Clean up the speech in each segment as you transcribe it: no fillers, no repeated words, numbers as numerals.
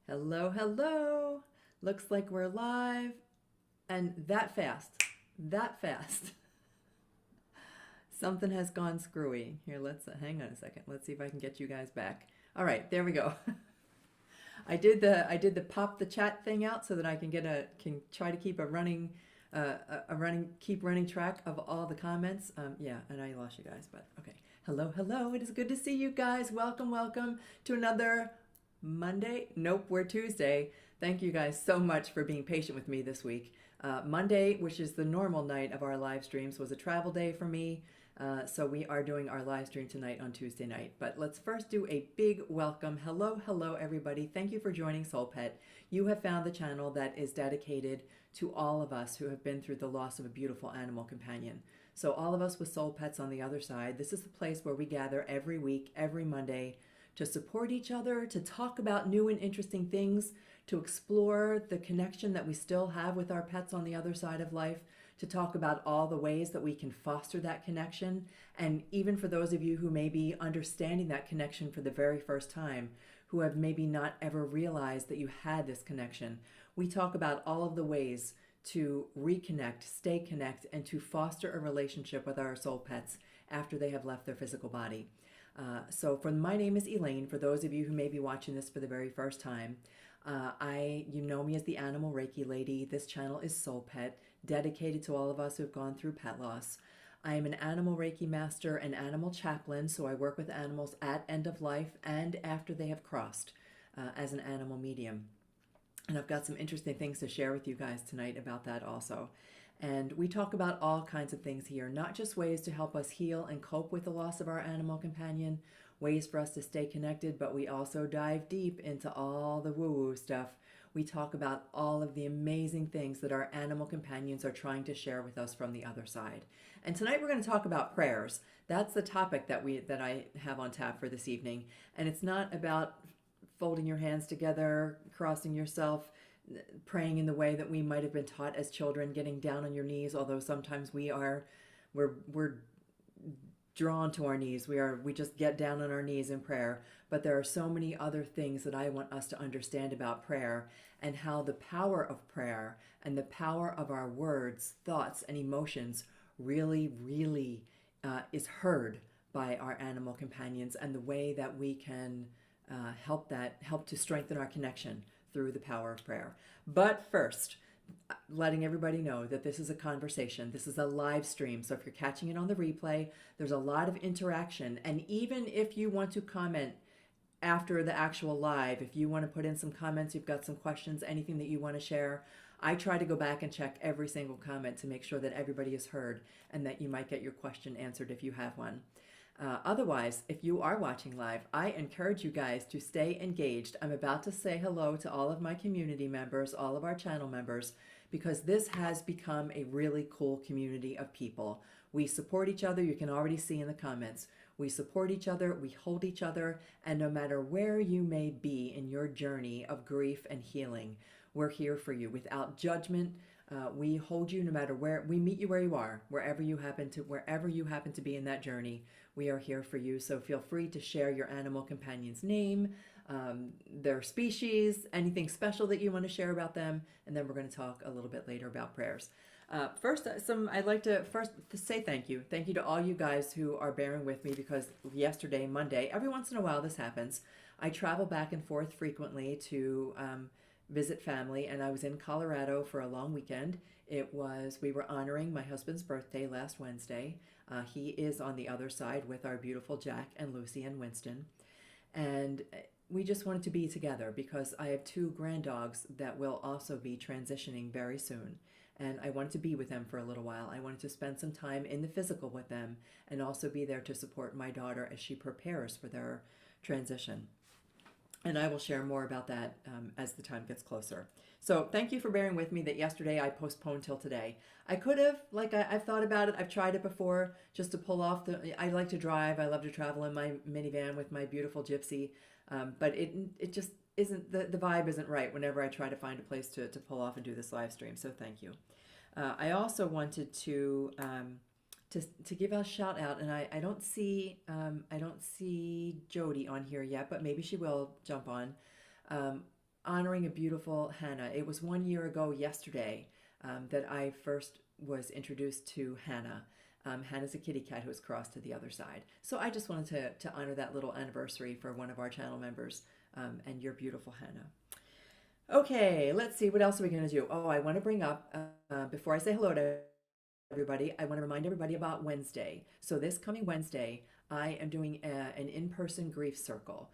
Hello, hello. Looks like we're live and that fast. Something has gone screwy. Here, let's hang on a second. Let's see if I can get you guys back. All right, there we go. I did the pop the chat thing out so that I can try to keep a running keep running track of all the comments. Yeah, and I lost you guys, but okay. Hello, hello. It is good to see you guys. Welcome, welcome to another Monday. Nope, we're Tuesday. Thank you guys so much for being patient with me this week. Monday, which is the normal night of our live streams, was a travel day for me. So we are doing our live stream tonight on Tuesday night. But let's first do a big welcome. Hello, hello, everybody. Thank you for joining SoulPet. You have found the channel that is dedicated to all of us who have been through the loss of a beautiful animal companion. So all of us with SoulPets on the other side, this is the place where we gather every week, every Monday, to support each other, to talk about new and interesting things, to explore the connection that we still have with our pets on the other side of life, to talk about all the ways that we can foster that connection. And even for those of you who may be understanding that connection for the very first time, who have maybe not ever realized that you had this connection, we talk about all of the ways to reconnect, stay connected, and to foster a relationship with our soul pets after they have left their physical body. My name is Elaine, for those of you who may be watching this for the very first time. You know me as the Animal Reiki Lady. This channel is SoulPet, dedicated to all of us who have gone through pet loss. I am an Animal Reiki Master and Animal Chaplain, so I work with animals at end of life and after they have crossed as an animal medium. And I've got some interesting things to share with you guys tonight about that also. And we talk about all kinds of things here, not just ways to help us heal and cope with the loss of our animal companion, ways for us to stay connected, but we also dive deep into all the woo-woo stuff. We talk about all of the amazing things that our animal companions are trying to share with us from the other side. And tonight we're going to talk about prayers. That's the topic that I have on tap for this evening. And it's not about folding your hands together, crossing yourself, praying in the way that we might have been taught as children, getting down on your knees, although sometimes we're drawn to our knees. We just get down on our knees in prayer. But there are so many other things that I want us to understand about prayer, and how the power of prayer and the power of our words, thoughts, and emotions really, really is heard by our animal companions, and the way that we can help to strengthen our connection through the power of prayer. But first, letting everybody know that this is a conversation. This is a live stream. So if you're catching it on the replay, there's a lot of interaction. And even if you want to comment after the actual live, if you want to put in some comments, you've got some questions, anything that you want to share, I try to go back and check every single comment to make sure that everybody is heard and that you might get your question answered if you have one. Otherwise, if you are watching live, I encourage you guys to stay engaged. I'm about to say hello to all of my community members, all of our channel members, because this has become a really cool community of people. We support each other. You can already see in the comments. We support each other, we hold each other, and no matter where you may be in your journey of grief and healing, we're here for you without judgment. We hold you no matter where. We meet you where you are, wherever you happen to be in that journey. We are here for you. So feel free to share your animal companion's name, their species, anything special that you want to share about them, and then we're going to talk a little bit later about prayers. I'd like to say thank you. Thank you to all you guys who are bearing with me, because yesterday, Monday, every once in a while this happens. I travel back and forth frequently to visit family, and I was in Colorado for a long weekend. We were honoring my husband's birthday last Wednesday. He is on the other side with our beautiful Jack and Lucy and Winston. And we just wanted to be together because I have two grand dogs that will also be transitioning very soon. And I wanted to be with them for a little while. I wanted to spend some time in the physical with them and also be there to support my daughter as she prepares for their transition. And I will share more about that as the time gets closer. So thank you for bearing with me that yesterday I postponed till today. I could have, I've thought about it. I've tried it before just to pull off I like to drive. I love to travel in my minivan with my beautiful Gypsy. But it just isn't, the vibe isn't right whenever I try to find a place to pull off and do this live stream. So thank you. I also wanted to give a shout out, and I don't see Jody on here yet, but maybe she will jump on. honoring a beautiful Hannah. It was 1 year ago yesterday that I first was introduced to Hannah. Hannah's a kitty cat who has crossed to the other side. So I just wanted to honor that little anniversary for one of our channel members and your beautiful Hannah. Okay, let's see. What else are we going to do? Oh, I want to bring up, before I say hello to everybody, I want to remind everybody about Wednesday. So this coming Wednesday, I am doing an in-person grief circle.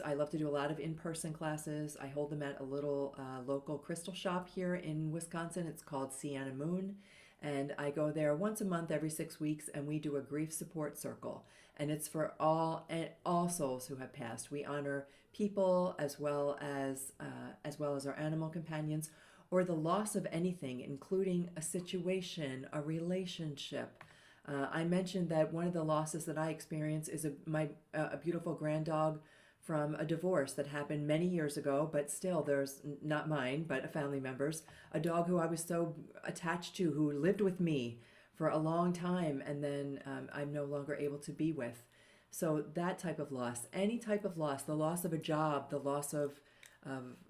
I love to do a lot of in-person classes. I hold them at a little local crystal shop here in Wisconsin. It's called Sienna Moon. And I go there once a month, every 6 weeks, and we do a grief support circle. And it's for all souls who have passed. We honor people as well as our animal companions, or the loss of anything, including a situation, a relationship. I mentioned that one of the losses that I experience is a beautiful grand dog from a divorce that happened many years ago, but still there's not mine, but a family member's, a dog who I was so attached to, who lived with me for a long time, and then I'm no longer able to be with. So that type of loss, any type of loss, the loss of a job, the loss of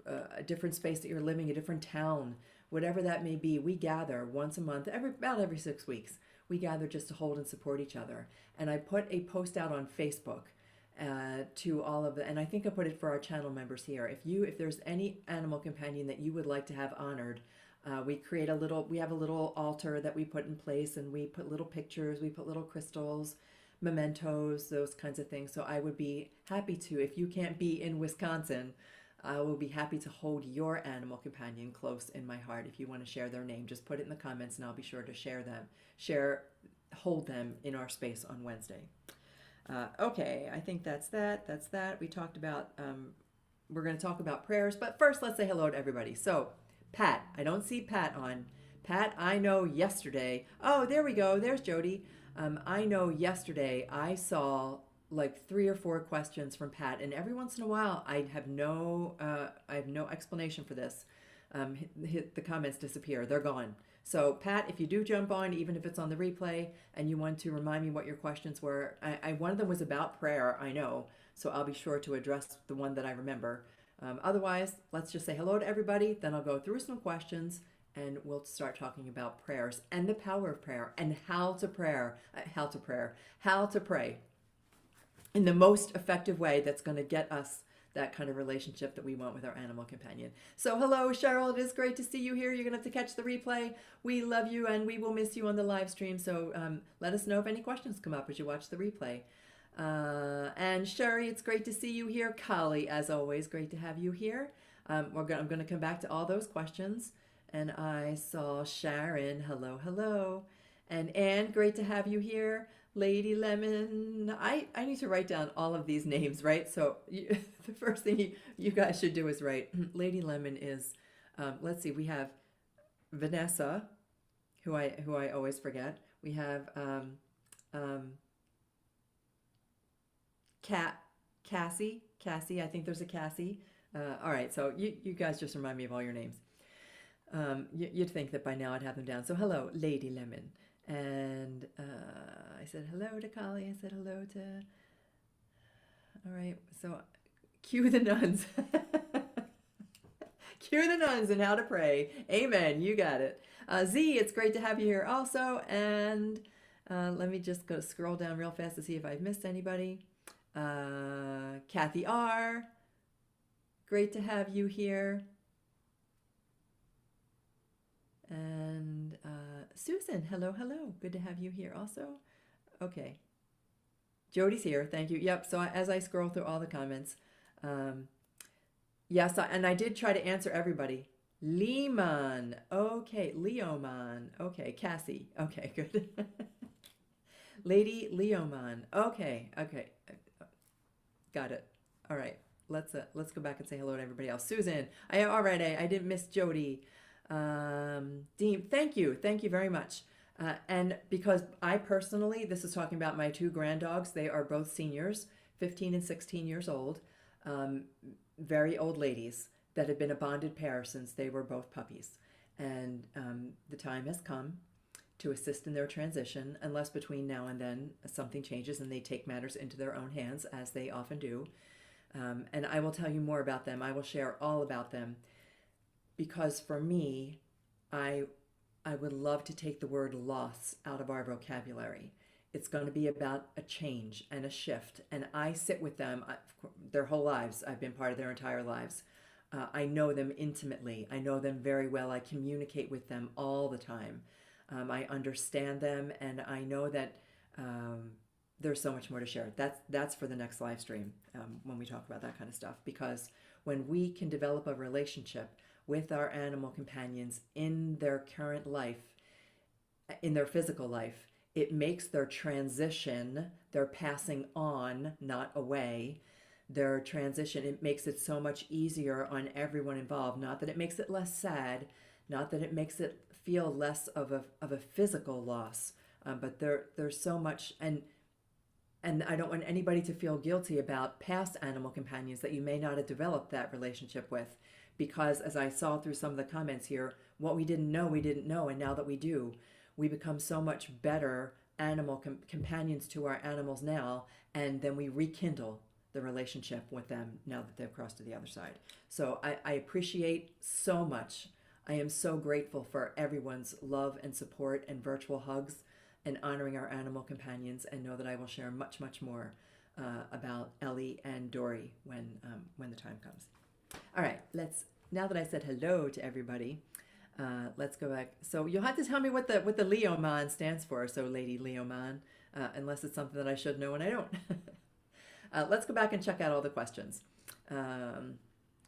a different space that you're living, a different town, whatever that may be, we gather once a month, about every 6 weeks. We gather just to hold and support each other. And I put a post out on Facebook to all of the, and I think I put it for our channel members here. If there's any animal companion that you would like to have honored, we have a little altar that we put in place, and we put little pictures, we put little crystals, mementos, those kinds of things. So I would be happy to, if you can't be in Wisconsin, I will be happy to hold your animal companion close in my heart. If you want to share their name, just put it in the comments and I'll be sure to hold them in our space on Wednesday. Okay, I think that's that. We talked about, we're going to talk about prayers, but first let's say hello to everybody. So, Pat, I don't see Pat on. Pat, I know yesterday, oh, there we go, there's Jody. I know yesterday I saw like 3 or 4 questions from Pat, and every once in a while I have no explanation for this. The comments disappear, they're gone. So Pat, if you do jump on, even if it's on the replay, and you want to remind me what your questions were, one of them was about prayer, I know, so I'll be sure to address the one that I remember. Otherwise, let's just say hello to everybody, then I'll go through some questions, and we'll start talking about prayers and the power of prayer and how to pray in the most effective way that's going to get us that kind of relationship that we want with our animal companion. So hello, Cheryl. It is great to see you here. You're going to have to catch the replay. We love you, and we will miss you on the live stream. So let us know if any questions come up as you watch the replay. And Sherry, it's great to see you here. Kali, as always, great to have you here. I'm going to come back to all those questions. And I saw Sharon. Hello, hello. And Anne, great to have you here. Lady Lemon, I need to write down all of these names, right? So the first thing you guys should do is write. Lady Lemon is, let's see, we have Vanessa, who I always forget. We have Cassie, I think there's a Cassie. All right, so you guys just remind me of all your names. You'd think that by now I'd have them down. So hello, Lady Lemon. And I said hello to Kali. I said hello to... All right, so cue the nuns. Cue the nuns and how to pray. Amen, you got it. Z, it's great to have you here also. And let me just go scroll down real fast to see if I've missed anybody. Kathy R, great to have you here. And Susan, hello, hello. Good to have you here also. Okay. Jody's here. Thank you. Yep. So as I scroll through all the comments, yes, and I did try to answer everybody. Leman. Okay. Leoman. Okay. Cassie. Okay. Good. Lady Leoman. Okay. Okay. Got it. All right. Let's go back and say hello to everybody else. Susan. All right. I didn't miss Jody. Dean, thank you very much. And because I personally, this is talking about my 2 grand dogs, they are both seniors, 15 and 16 years old, very old ladies that have been a bonded pair since they were both puppies. And the time has come to assist in their transition, unless between now and then something changes and they take matters into their own hands, as they often do. And I will tell you more about them. I will share all about them because for me, I would love to take the word loss out of our vocabulary. It's going to be about a change and a shift. And I sit with them their whole lives. I've been part of their entire lives. I know them intimately. I know them very well. I communicate with them all the time. I understand them, and I know that there's so much more to share. That's for the next live stream when we talk about that kind of stuff. Because when we can develop a relationship with our animal companions in their current life, in their physical life, it makes their transition, their passing on, not away, their transition, it makes it so much easier on everyone involved. Not that it makes it less sad, not that it makes it feel less of a physical loss, but there's so much, and I don't want anybody to feel guilty about past animal companions that you may not have developed that relationship with, because as I saw through some of the comments here, what we didn't know, and now that we do, we become so much better animal companions to our animals now, and then we rekindle the relationship with them now that they've crossed to the other side. So I appreciate so much. I am so grateful for everyone's love and support and virtual hugs and honoring our animal companions, and know that I will share much, much more about Ellie and Dory when the time comes. All right, now that I said hello to everybody, let's go back. So you'll have to tell me what the Leoman stands for, so Lady Leoman, unless it's something that I should know and I don't. Let's go back and check out all the questions.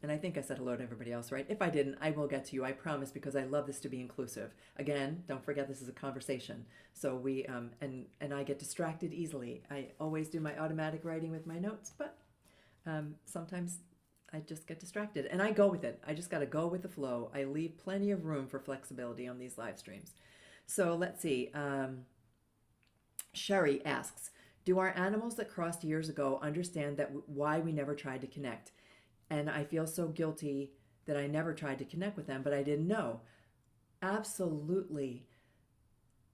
And I think I said hello to everybody else, right? If I didn't, I will get to you, I promise, because I love this to be inclusive. Again, don't forget this is a conversation. So we, and I get distracted easily. I always do my automatic writing with my notes, but sometimes I just get distracted and I go with it. I just got to go with the flow. I leave plenty of room for flexibility on these live streams. So let's see. Sherry asks, do our animals that crossed years ago understand that why we never tried to connect? And I feel so guilty that I never tried to connect with them, but I didn't know. Absolutely.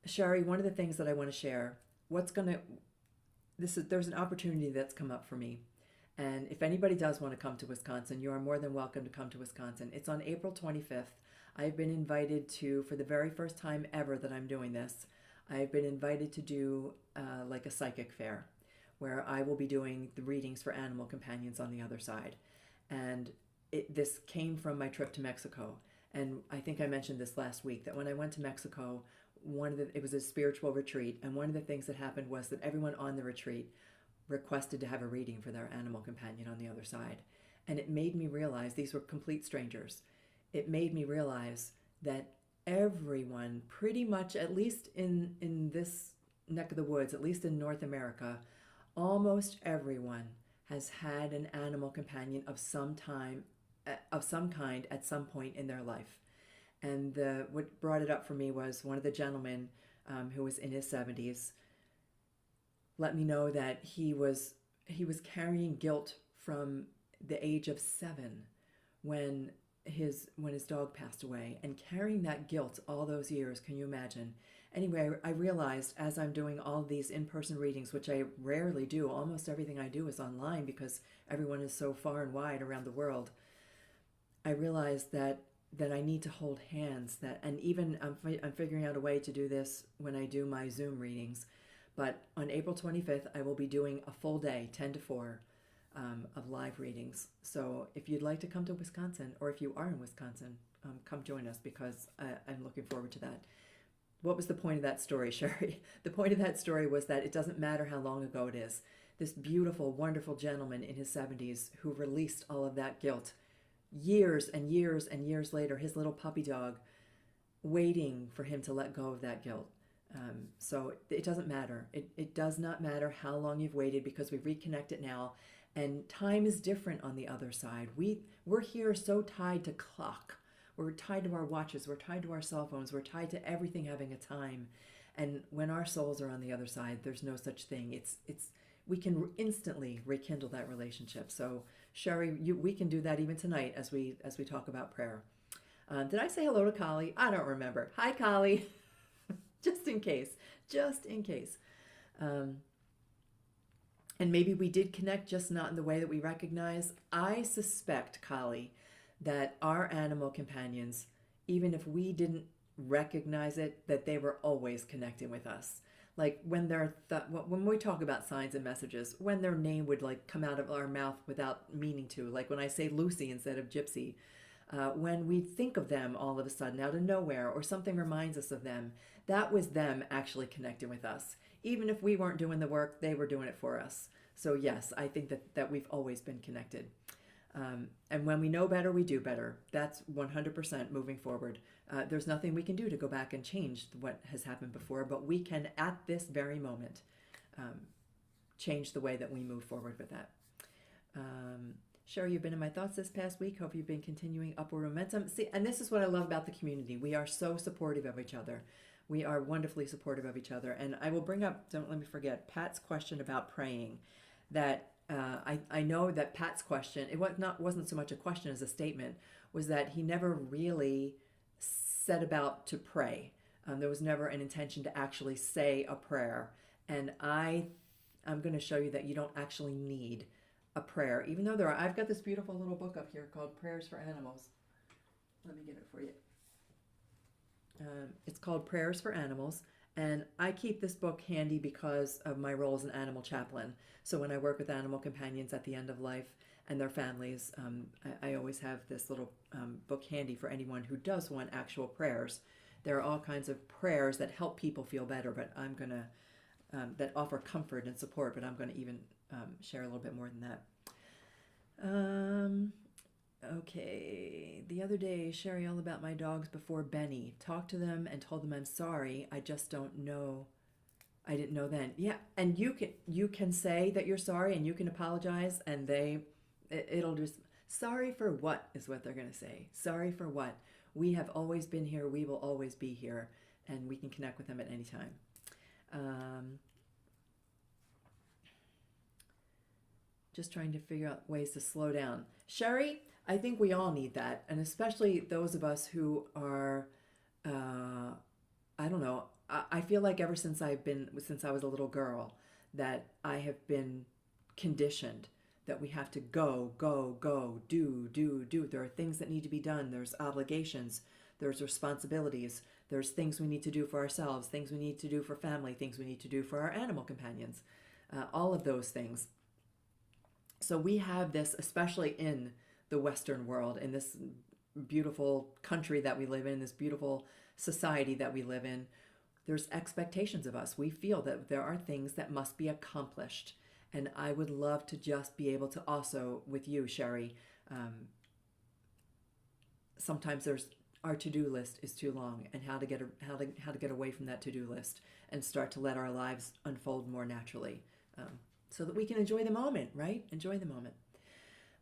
Sherry, one of the things that I want to share, there's an opportunity that's come up for me. And if anybody does want to come to Wisconsin, you are more than welcome to come to Wisconsin. It's on April 25th. I've been invited to, for the very first time ever that I'm doing this, I've been invited to do like a psychic fair where I will be doing the readings for animal companions on the other side. And this came from my trip to Mexico. And I think I mentioned this last week, that when I went to Mexico, it was a spiritual retreat. And one of the things that happened was that everyone on the retreat requested to have a reading for their animal companion on the other side. And it made me realize, these were complete strangers. It made me realize that everyone, pretty much, at least in this neck of the woods, at least in North America, almost everyone has had an animal companion of some kind at some point in their life. And what brought it up for me was one of the gentlemen who was in his 70s let me know that he was carrying guilt from the age of 7 when his dog passed away, and carrying that guilt all those years. Can you imagine? Anyway, I realized as I'm doing all of these in-person readings, which I rarely do, almost everything I do is online because everyone is so far and wide around the world, I realized that I need to hold hands, and even I'm figuring out a way to do this when I do my Zoom readings. But on April 25th, I will be doing a full day, 10 to 4, of live readings. So if you'd like to come to Wisconsin, or if you are in Wisconsin, come join us, because I'm looking forward to that. What was the point of that story, Sherry? The point of that story was that it doesn't matter how long ago it is. This beautiful, wonderful gentleman in his 70s who released all of that guilt, years and years and years later, his little puppy dog waiting for him to let go of that guilt. So it doesn't matter. It does not matter how long you've waited, because we reconnect it now. And time is different on the other side. We're here so tied to clock. We're tied to our watches. We're tied to our cell phones. We're tied to everything having a time. And when our souls are on the other side, there's no such thing. We can instantly rekindle that relationship. So Sherry, we can do that even tonight as we talk about prayer. Did I say hello to Kali? I don't remember. Hi, Kali. Just in case. And maybe we did connect, just not in the way that we recognize. I suspect, Kali, that our animal companions, even if we didn't recognize it, that they were always connecting with us. Like when when we talk about signs and messages, when their name would like come out of our mouth without meaning to, like when I say Lucy instead of Gypsy, when we think of them all of a sudden out of nowhere, or something reminds us of them, that was them actually connecting with us. Even if we weren't doing the work, they were doing it for us. So yes, I think that we've always been connected. And when we know better, we do better. That's 100% moving forward. There's nothing we can do to go back and change what has happened before, but we can, at this very moment, change the way that we move forward with that. Sherry, you've been in my thoughts this past week. Hope you've been continuing upward momentum. See, and this is what I love about the community. We are so supportive of each other. We are wonderfully supportive of each other. And I will bring up, don't let me forget, Pat's question about praying. That I know that Pat's question, it wasn't so much a question as a statement, was that he never really set about to pray. There was never an intention to actually say a prayer. And I'm going to show you that you don't actually need a prayer, even though I've got this beautiful little book up here called Prayers for Animals. Let me get it for you. It's called Prayers for Animals, and I keep this book handy because of my role as an animal chaplain. So when I work with animal companions at the end of life and their families, I always have this little book handy for anyone who does want actual prayers. There are all kinds of prayers that help people feel better, but I'm going to that offer comfort and support, but I'm going to even share a little bit more than that. Okay, the other day, Sherry, all about my dogs before Benny. Talked to them and told them I'm sorry. I just don't know. I didn't know then. Yeah, and you can say that you're sorry and you can apologize, and it'll just, sorry for what is what they're going to say. Sorry for what? We have always been here. We will always be here, and we can connect with them at any time. Just trying to figure out ways to slow down. Sherry, I think we all need that, and especially those of us who are, I don't know, I feel like ever since I was a little girl, that I have been conditioned that we have to go, do. There are things that need to be done. There's obligations. There's responsibilities. There's things we need to do for ourselves, things we need to do for family, things we need to do for our animal companions, all of those things. So we have this, especially in the Western world, in this beautiful country that we live in, this beautiful society that we live in. There's expectations of us. We feel that there are things that must be accomplished. And I would love to just be able to also, with you, Sherry, sometimes our to-do list is too long, and how to get away from that to-do list and start to let our lives unfold more naturally, so that we can enjoy the moment, right? Enjoy the moment.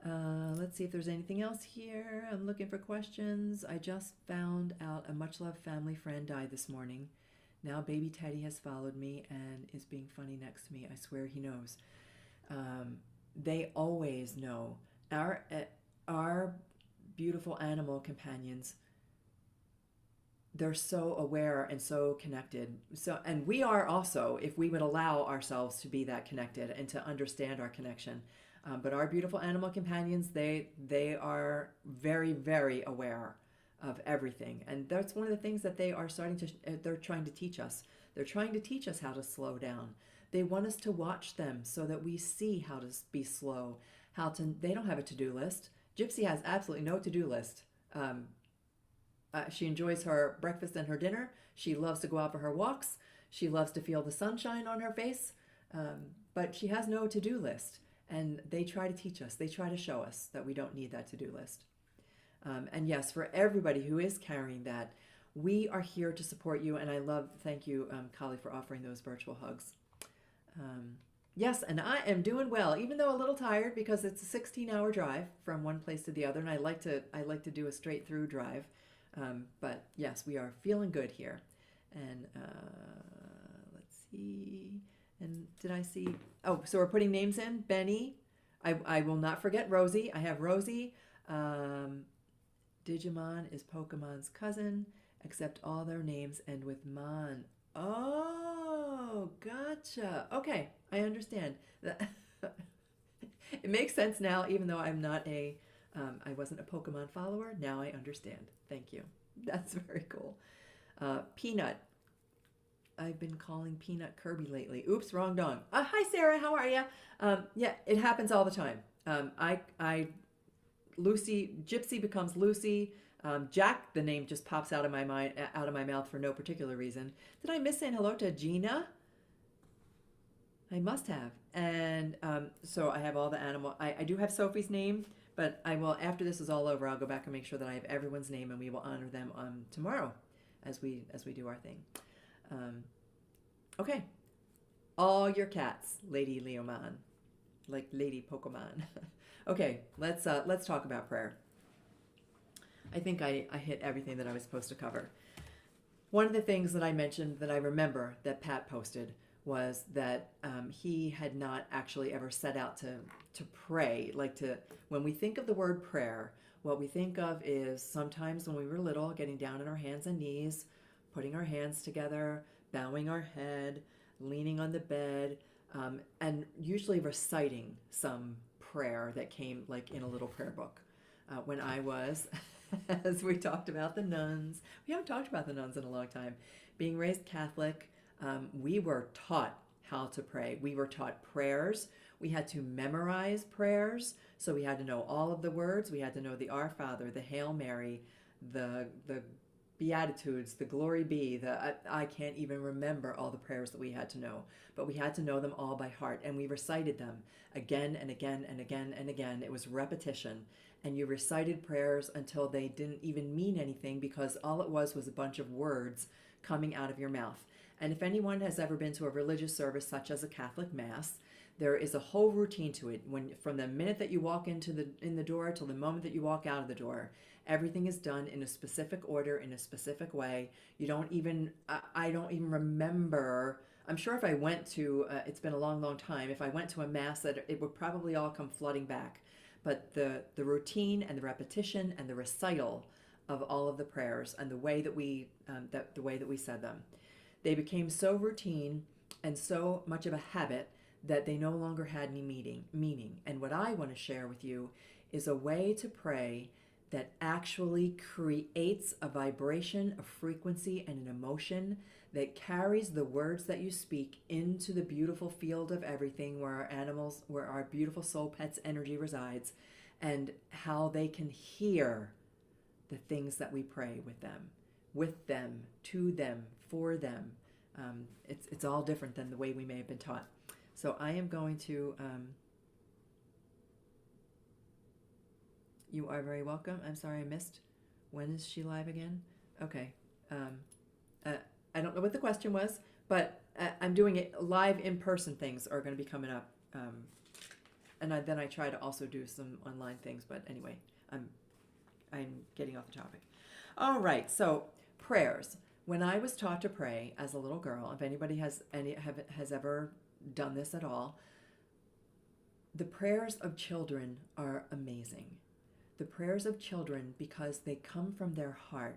Let's see if there's anything else here. I'm looking for questions. I just found out a much-loved family friend died this morning. Now baby Teddy has followed me and is being funny next to me. I swear he knows. They always know. Our beautiful animal companions, they're so aware and so connected. And we are also, if we would allow ourselves to be that connected and to understand our connection. But our beautiful animal companions, they are very, very aware of everything. And that's one of the things that they're trying to teach us. They're trying to teach us how to slow down. They want us to watch them so that we see how to be slow. They don't have a to-do list. Gypsy has absolutely no to-do list. She enjoys her breakfast and her dinner. She loves to go out for her walks. She loves to feel the sunshine on her face. But she has no to-do list. And they try to teach us. They try to show us that we don't need that to-do list. And yes, for everybody who is carrying that, we are here to support you. And thank you, Kali, for offering those virtual hugs. Yes, and I am doing well, even though a little tired because it's a 16-hour drive from one place to the other, and I like to do a straight through drive. But yes, we are feeling good here. And let's see. And did I see? Oh, so we're putting names in. Benny. I will not forget Rosie. I have Rosie. Digimon is Pokemon's cousin, except all their names end with Mon. Oh, gotcha. Okay, I understand. It makes sense now, even though I'm not I wasn't a Pokemon follower. Now I understand. Thank you. That's very cool. Peanut. I've been calling Peanut Kirby lately. Oops, wrong dong. Hi, Sarah. How are you? Yeah, it happens all the time. Lucy, Gypsy becomes Lucy. Jack, the name just pops out of my mind, out of my mouth for no particular reason. Did I miss saying hello to Gina? I must have. And so I have all the animal. I do have Sophie's name, but I will, after this is all over, I'll go back and make sure that I have everyone's name, and we will honor them tomorrow as we do our thing. Okay. All your cats, Lady Leoman, like Lady Pokemon. Okay, let's talk about prayer. I think I hit everything that I was supposed to cover. One of the things that I mentioned that I remember that Pat posted was that he had not actually ever set out to pray. When we think of the word prayer, what we think of is sometimes when we were little, getting down on our hands and knees, putting our hands together, bowing our head, leaning on the bed, and usually reciting some prayer that came like in a little prayer book. When I was, as we talked about the nuns, we haven't talked about the nuns in a long time, being raised Catholic, we were taught how to pray. We were taught prayers. We had to memorize prayers. So we had to know all of the words. We had to know the Our Father, the Hail Mary, the Beatitudes, the Glory Be, I can't even remember all the prayers that we had to know, but we had to know them all by heart, and we recited them again and again and again and again. It was repetition, and you recited prayers until they didn't even mean anything, because all it was a bunch of words coming out of your mouth. And if anyone has ever been to a religious service such as a Catholic Mass, there is a whole routine to it. From the minute that you walk in the door till the moment that you walk out of the door, everything is done in a specific order, in a specific way. I don't even remember. I'm sure if I went to, it's been a long, long time, if I went to a Mass, that it would probably all come flooding back. But the routine and the repetition and the recital of all of the prayers and the way that we said them, they became so routine and so much of a habit that they no longer had any meaning. And what I want to share with you is a way to pray that actually creates a vibration, a frequency, and an emotion that carries the words that you speak into the beautiful field of everything where our beautiful soul pets energy resides, and how they can hear the things that we pray with them, to them, for them. It's all different than the way we may have been taught. So I am going to... You are very welcome. I'm sorry I missed. When is she live again? Okay. I don't know what the question was, but I'm doing it live in-person things are going to be coming up. And then I try to also do some online things. But anyway, I'm getting off the topic. All right. So prayers. When I was taught to pray as a little girl, if anybody has ever done this at all, the prayers of children are amazing. The prayers of children, because they come from their heart,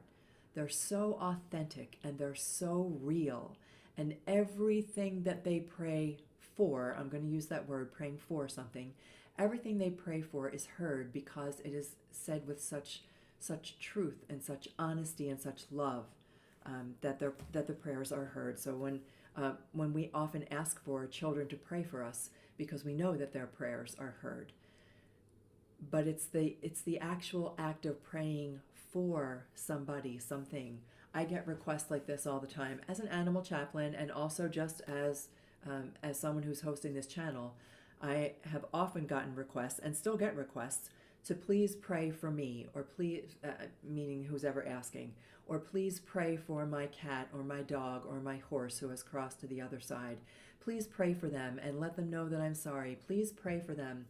they're so authentic and they're so real. And everything that they pray for, I'm going to use that word, praying for something, everything they pray for is heard because it is said with such truth and such honesty and such love, that the prayers are heard. So when we often ask for children to pray for us, because we know that their prayers are heard. But it's the actual act of praying for somebody, something. I get requests like this all the time as an animal chaplain, and also just as someone who's hosting this channel. I have often gotten requests and still get requests to please pray for me, or please, meaning who's ever asking, or please pray for my cat or my dog or my horse who has crossed to the other side. Please pray for them and let them know that I'm sorry. Please pray for them.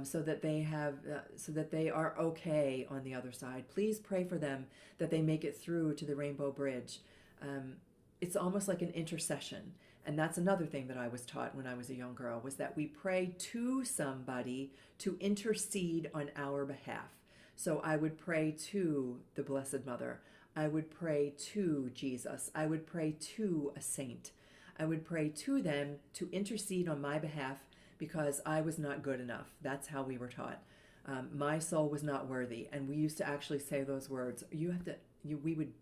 So that they are okay on the other side. Please pray for them that they make it through to the Rainbow Bridge. It's almost like an intercession. And that's another thing that I was taught when I was a young girl, was that we pray to somebody to intercede on our behalf. So I would pray to the Blessed Mother. I would pray to Jesus. I would pray to a saint. I would pray to them to intercede on my behalf, because I was not good enough. That's how we were taught. My soul was not worthy. And we used to actually say those words. We would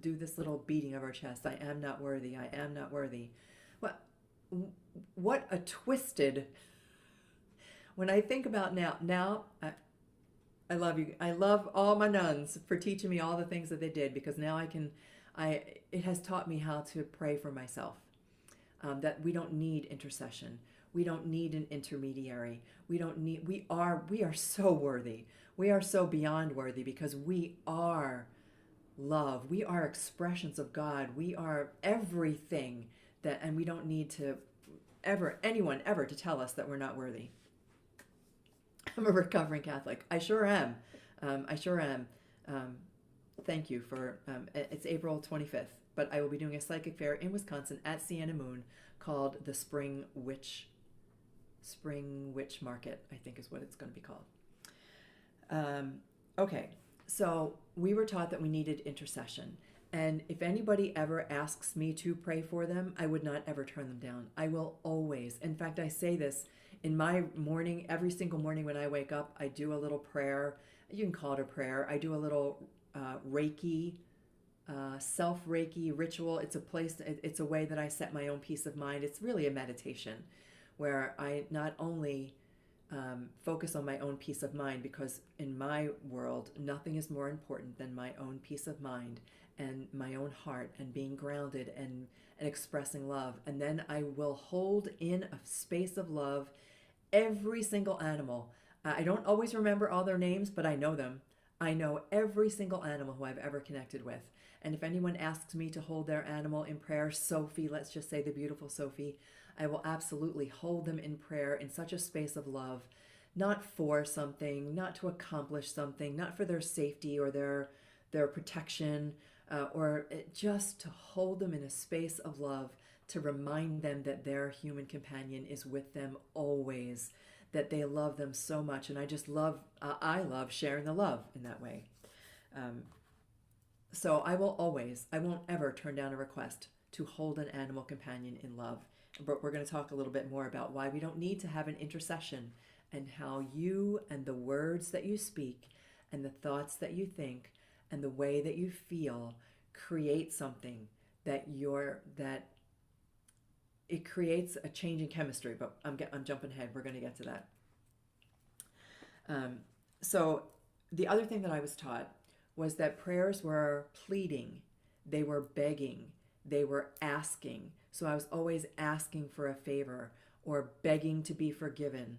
do this little beating of our chest. I am not worthy. I am not worthy. What a twisted, when I think about now, I love you. I love all my nuns for teaching me all the things that they did, because now it has taught me how to pray for myself. That we don't need intercession. We don't need an intermediary. We are so worthy. We are so beyond worthy, because we are love. We are expressions of God. We are everything and we don't need to anyone ever to tell us that we're not worthy. I'm a recovering Catholic. I sure am. Thank you for, it's April 25th, but I will be doing a psychic fair in Wisconsin at Sienna Moon called the Spring Witch Market, I think is what it's going to be called. Okay, so we were taught that we needed intercession. And if anybody ever asks me to pray for them, I would not ever turn them down. I will always. In fact, I say this in my morning, every single morning when I wake up, I do a little prayer. You can call it a prayer. I do a little Reiki, self-Reiki ritual. It's a way that I set my own peace of mind. It's really a meditation where I not only focus on my own peace of mind, because in my world, nothing is more important than my own peace of mind and my own heart and being grounded and expressing love. And then I will hold in a space of love every single animal. I don't always remember all their names, but I know them. I know every single animal who I've ever connected with. And if anyone asks me to hold their animal in prayer, Sophie, let's just say the beautiful Sophie, I will absolutely hold them in prayer in such a space of love, not for something, not to accomplish something, not for their safety or their protection, or just to hold them in a space of love, to remind them that their human companion is with them always, that they love them so much. And I love sharing the love in that way. So I won't ever turn down a request to hold an animal companion in love. But we're going to talk a little bit more about why we don't need to have an intercession, and how you and the words that you speak and the thoughts that you think and the way that you feel create something that it creates a change in chemistry. But I'm jumping ahead. We're going to get to that. So the other thing that I was taught was that prayers were pleading, they were begging, they were asking. So I was always asking for a favor, or begging to be forgiven,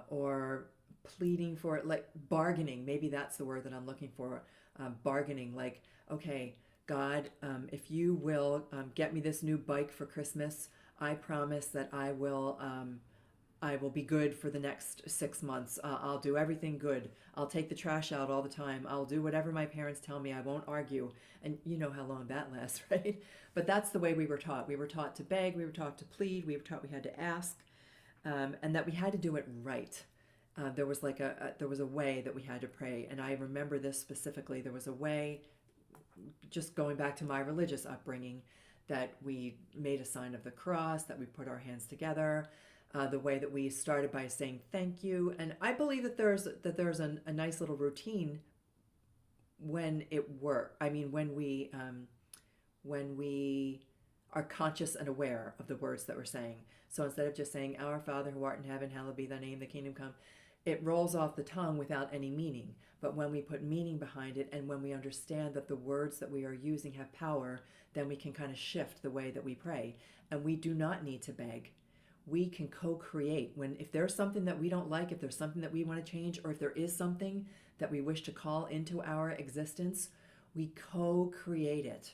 or pleading for it, like bargaining. Maybe that's the word that I'm looking for. Bargaining, like, okay, God, if you will get me this new bike for Christmas, I promise that I will be good for the next 6 months. I'll do everything good. I'll take the trash out all the time. I'll do whatever my parents tell me. I won't argue. And you know how long that lasts, right? But that's the way we were taught. We were taught to beg. We were taught to plead. We were taught we had to ask, and that we had to do it right. There was a way that we had to pray. And I remember this specifically. There was a way, just going back to my religious upbringing, that we made a sign of the cross, that we put our hands together, the way that we started by saying thank you. And I believe that there's a nice little routine when it works. I mean, when we are conscious and aware of the words that we're saying. So instead of just saying, Our Father who art in heaven, hallowed be thy name, the kingdom come, it rolls off the tongue without any meaning. But when we put meaning behind it, and when we understand that the words that we are using have power, then we can kind of shift the way that we pray. And we do not need to beg. We can co-create. If there's something that we don't like, if there's something that we want to change, or if there is something that we wish to call into our existence, we co-create it.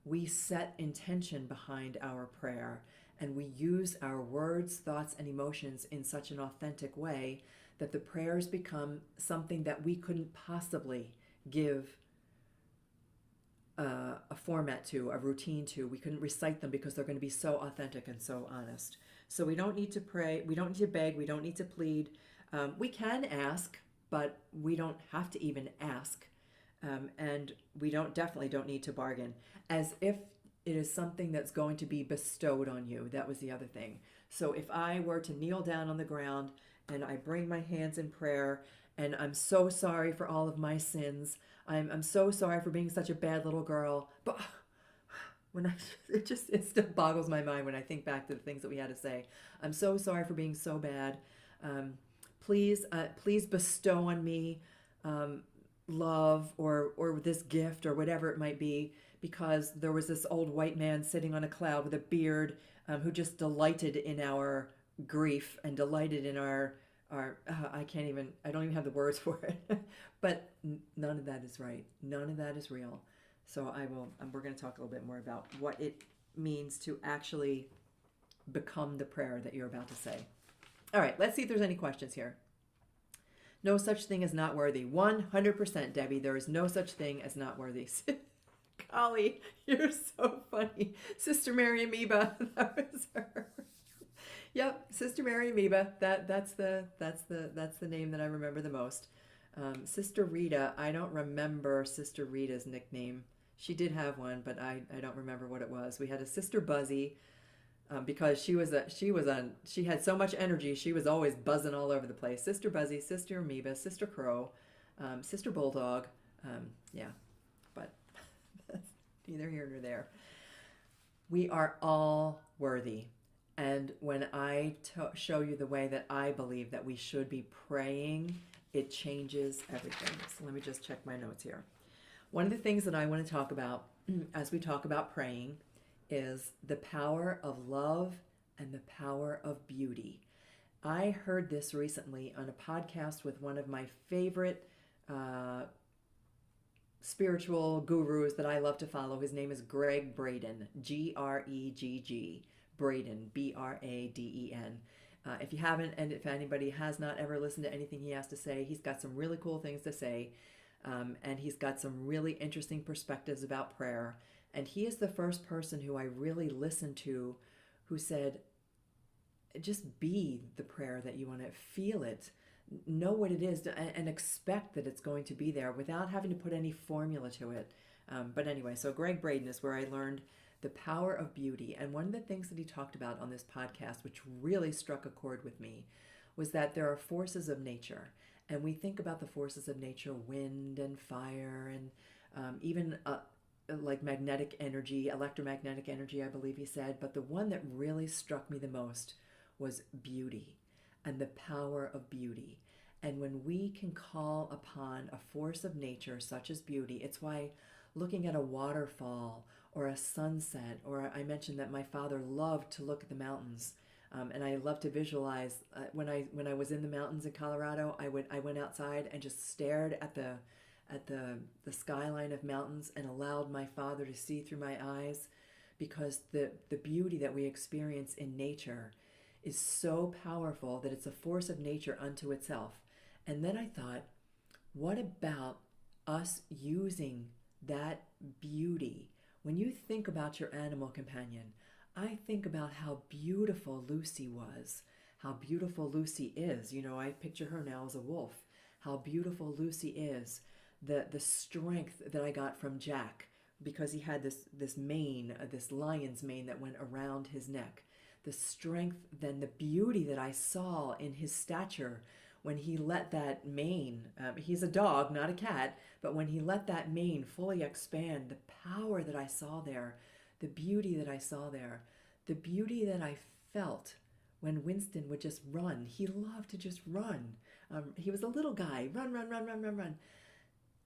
We set intention behind our prayer, and we use our words, thoughts, and emotions in such an authentic way that the prayers become something that we couldn't possibly give a format to, a routine to. We couldn't recite them because they're going to be so authentic and so honest. So we don't need to pray, we don't need to beg, we don't need to plead. We can ask, but we don't have to even ask. And we definitely don't need to bargain, as if it is something that's going to be bestowed on you. That was the other thing. So if I were to kneel down on the ground and I bring my hands in prayer and I'm so sorry for all of my sins, I'm so sorry for being such a bad little girl, but when I it still boggles my mind when I think back to the things that we had to say. I'm so sorry for being so bad. Please bestow on me love or this gift or whatever it might be, because there was this old white man sitting on a cloud with a beard who just delighted in our grief and delighted in our I don't even have the words for it. But none of that is right. None of that is real. So we're going to talk a little bit more about what it means to actually become the prayer that you're about to say. All right, let's see if there's any questions here. No such thing as not worthy. 100%, Debbie. There is no such thing as not worthy. Golly, you're so funny. Sister Mary Amoeba. That was her. Yep, Sister Mary Amoeba. That's the name that I remember the most. Sister Rita. I don't remember Sister Rita's nickname. She did have one, but I don't remember what it was. We had a Sister Buzzy. Because she had so much energy, she was always buzzing all over the place. Sister Buzzy, Sister Amoeba, Sister Crow, Sister Bulldog, yeah, but that's neither here nor there. We are all worthy, and when I show you the way that I believe that we should be praying, it changes everything. So let me just check my notes here. One of the things that I want to talk about as we talk about praying is the power of love and the power of beauty. I heard this recently on a podcast with one of my favorite spiritual gurus that I love to follow. His name is Gregg Braden, Gregg, Braden, Braden. If you haven't, and if anybody has not ever listened to anything he has to say, he's got some really cool things to say, and he's got some really interesting perspectives about prayer. And he is the first person who I really listened to who said, just be the prayer that you want to feel it, know what it is, and expect that it's going to be there without having to put any formula to it. But anyway, so Gregg Braden is where I learned the power of beauty. And one of the things that he talked about on this podcast, which really struck a chord with me, was that there are forces of nature. And we think about the forces of nature, wind and fire, and even like magnetic energy, electromagnetic energy, I believe he said. But the one that really struck me the most was beauty and the power of beauty. And when we can call upon a force of nature such as beauty, it's why looking at a waterfall or a sunset, or I mentioned that my father loved to look at the mountains, and I love to visualize. When I was in the mountains in Colorado, I went outside and just stared at the skyline of mountains and allowed my father to see through my eyes, because the beauty that we experience in nature is so powerful that it's a force of nature unto itself. And then I thought, what about us using that beauty? When you think about your animal companion, I think about how beautiful Lucy was, how beautiful Lucy is. You know, I picture her now as a wolf. How beautiful Lucy is. The strength that I got from Jack, because he had this mane, this lion's mane that went around his neck. The strength, then the beauty that I saw in his stature when he let that mane, he's a dog, not a cat, but when he let that mane fully expand, the power that I saw there, the beauty that I saw there, the beauty that I felt when Winston would just run. He loved to just run. He was a little guy, run.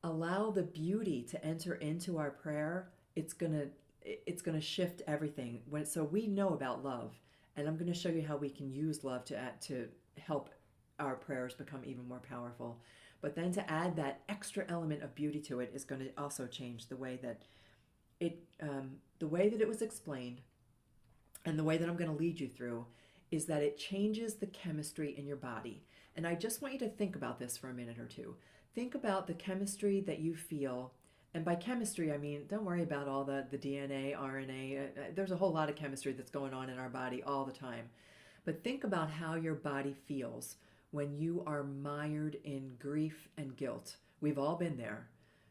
Allow the beauty to enter into our prayer. It's gonna shift everything. So we know about love, and I'm going to show you how we can use love to help our prayers become even more powerful. But then to add that extra element of beauty to it is going to also change the way that it was explained, and the way that I'm going to lead you through is that it changes the chemistry in your body. And I just want you to think about this for a minute or two. Think about the chemistry that you feel. And by chemistry, I mean, don't worry about all the DNA, RNA. There's a whole lot of chemistry that's going on in our body all the time. But think about how your body feels when you are mired in grief and guilt. We've all been there.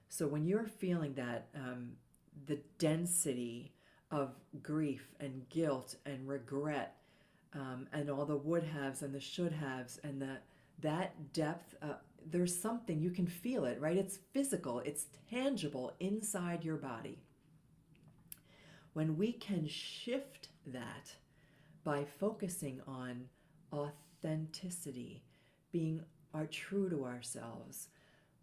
So when you're feeling that, the density of grief and guilt and regret, and all the would haves and the should haves and that depth. There's something, you can feel it, right? It's physical, it's tangible inside your body. When we can shift that by focusing on authenticity, being true to ourselves,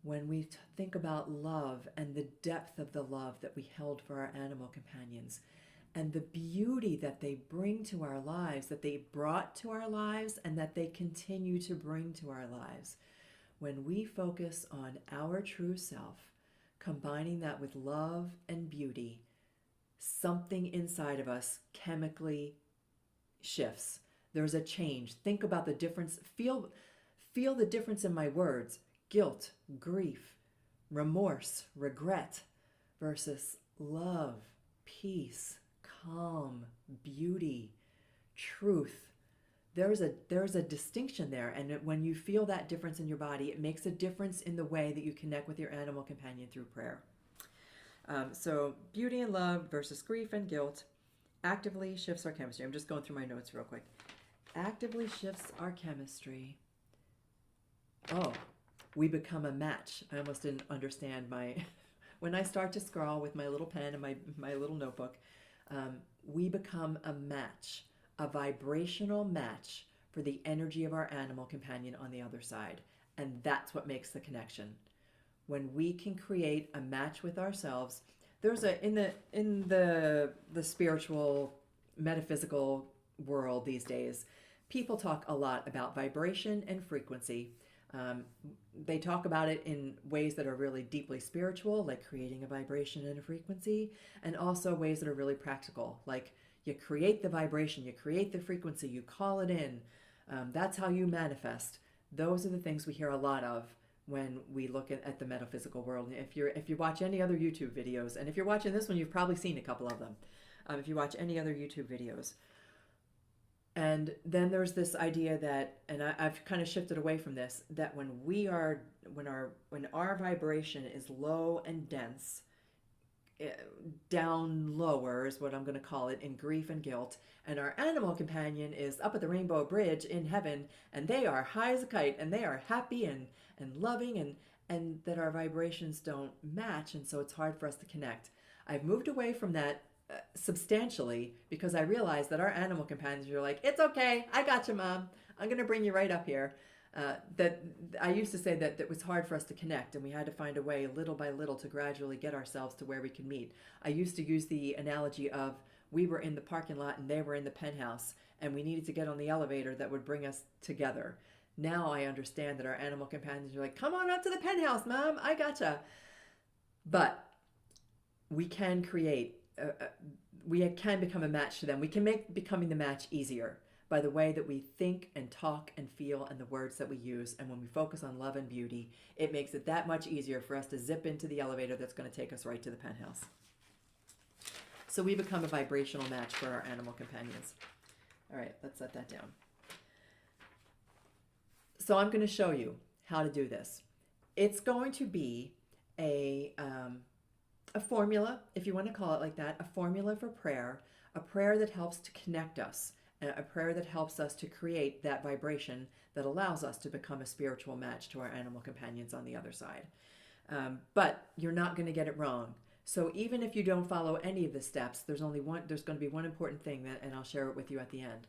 when we think about love and the depth of the love that we held for our animal companions, and the beauty that they bring to our lives, that they brought to our lives, and that they continue to bring to our lives. When we focus on our true self, combining that with love and beauty, something inside of us chemically shifts. There's a change. Think about the difference. Feel the difference in my words. Guilt, grief, remorse, regret versus love, peace, calm, beauty, truth. There's a distinction there, and when you feel that difference in your body, it makes a difference in the way that you connect with your animal companion through prayer. So beauty and love versus grief and guilt actively shifts our chemistry. I'm just going through my notes real quick. Actively shifts our chemistry. Oh, we become a match. I almost didn't understand when I start to scrawl with my little pen and my little notebook, we become a match, a vibrational match for the energy of our animal companion on the other side. And that's what makes the connection. When we can create a match with ourselves, there's in the spiritual, metaphysical world these days, people talk a lot about vibration and frequency. They talk about it in ways that are really deeply spiritual, like creating a vibration and a frequency, and also ways that are really practical, like you create the vibration, you create the frequency, you call it in. That's how you manifest. Those are the things we hear a lot of when we look at the metaphysical world. If you watch any other YouTube videos, and if you're watching this one, you've probably seen a couple of them. If you watch any other YouTube videos. And then there's this idea that, and I've kind of shifted away from this, that when our vibration is low and dense, down lower is what I'm going to call it, in grief and guilt, and our animal companion is up at the rainbow bridge in heaven, and they are high as a kite, and they are happy and loving, and that our vibrations don't match, and so it's hard for us to connect. I've moved away from that substantially, because I realized that our animal companions are like, it's okay, I got you, Mom, I'm going to bring you right up here. That I used to say that it was hard for us to connect, and we had to find a way little by little to gradually get ourselves to where we can meet. I used to use the analogy of we were in the parking lot and they were in the penthouse, and we needed to get on the elevator that would bring us together. Now I understand that our animal companions are like, come on up to the penthouse, Mom, I gotcha. But we can create, we can become a match to them. We can make becoming the match easier by the way that we think and talk and feel and the words that we use. And when we focus on love and beauty, it makes it that much easier for us to zip into the elevator that's going to take us right to the penthouse. So we become a vibrational match for our animal companions. All right, let's set that down. So I'm going to show you how to do this. It's going to be a formula, if you want to call it like that, a formula for prayer, a prayer that helps to connect us, a prayer that helps us to create that vibration that allows us to become a spiritual match to our animal companions on the other side. But you're not going to get it wrong. So even if you don't follow any of the steps, there's going to be one important thing, and I'll share it with you at the end.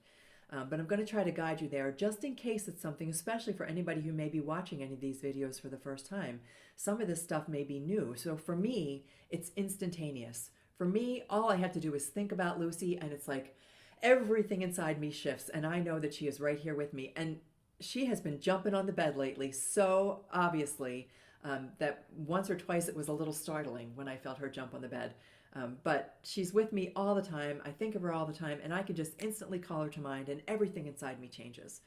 But I'm going to try to guide you there just in case it's something, especially for anybody who may be watching any of these videos for the first time. Some of this stuff may be new. So for me, it's instantaneous. For me, all I have to do is think about Lucy, and it's like everything inside me shifts, and I know that she is right here with me. And she has been jumping on the bed lately so obviously that once or twice it was a little startling when I felt her jump on the bed. But she's with me all the time. I think of her all the time, and I can just instantly call her to mind, and everything inside me changes.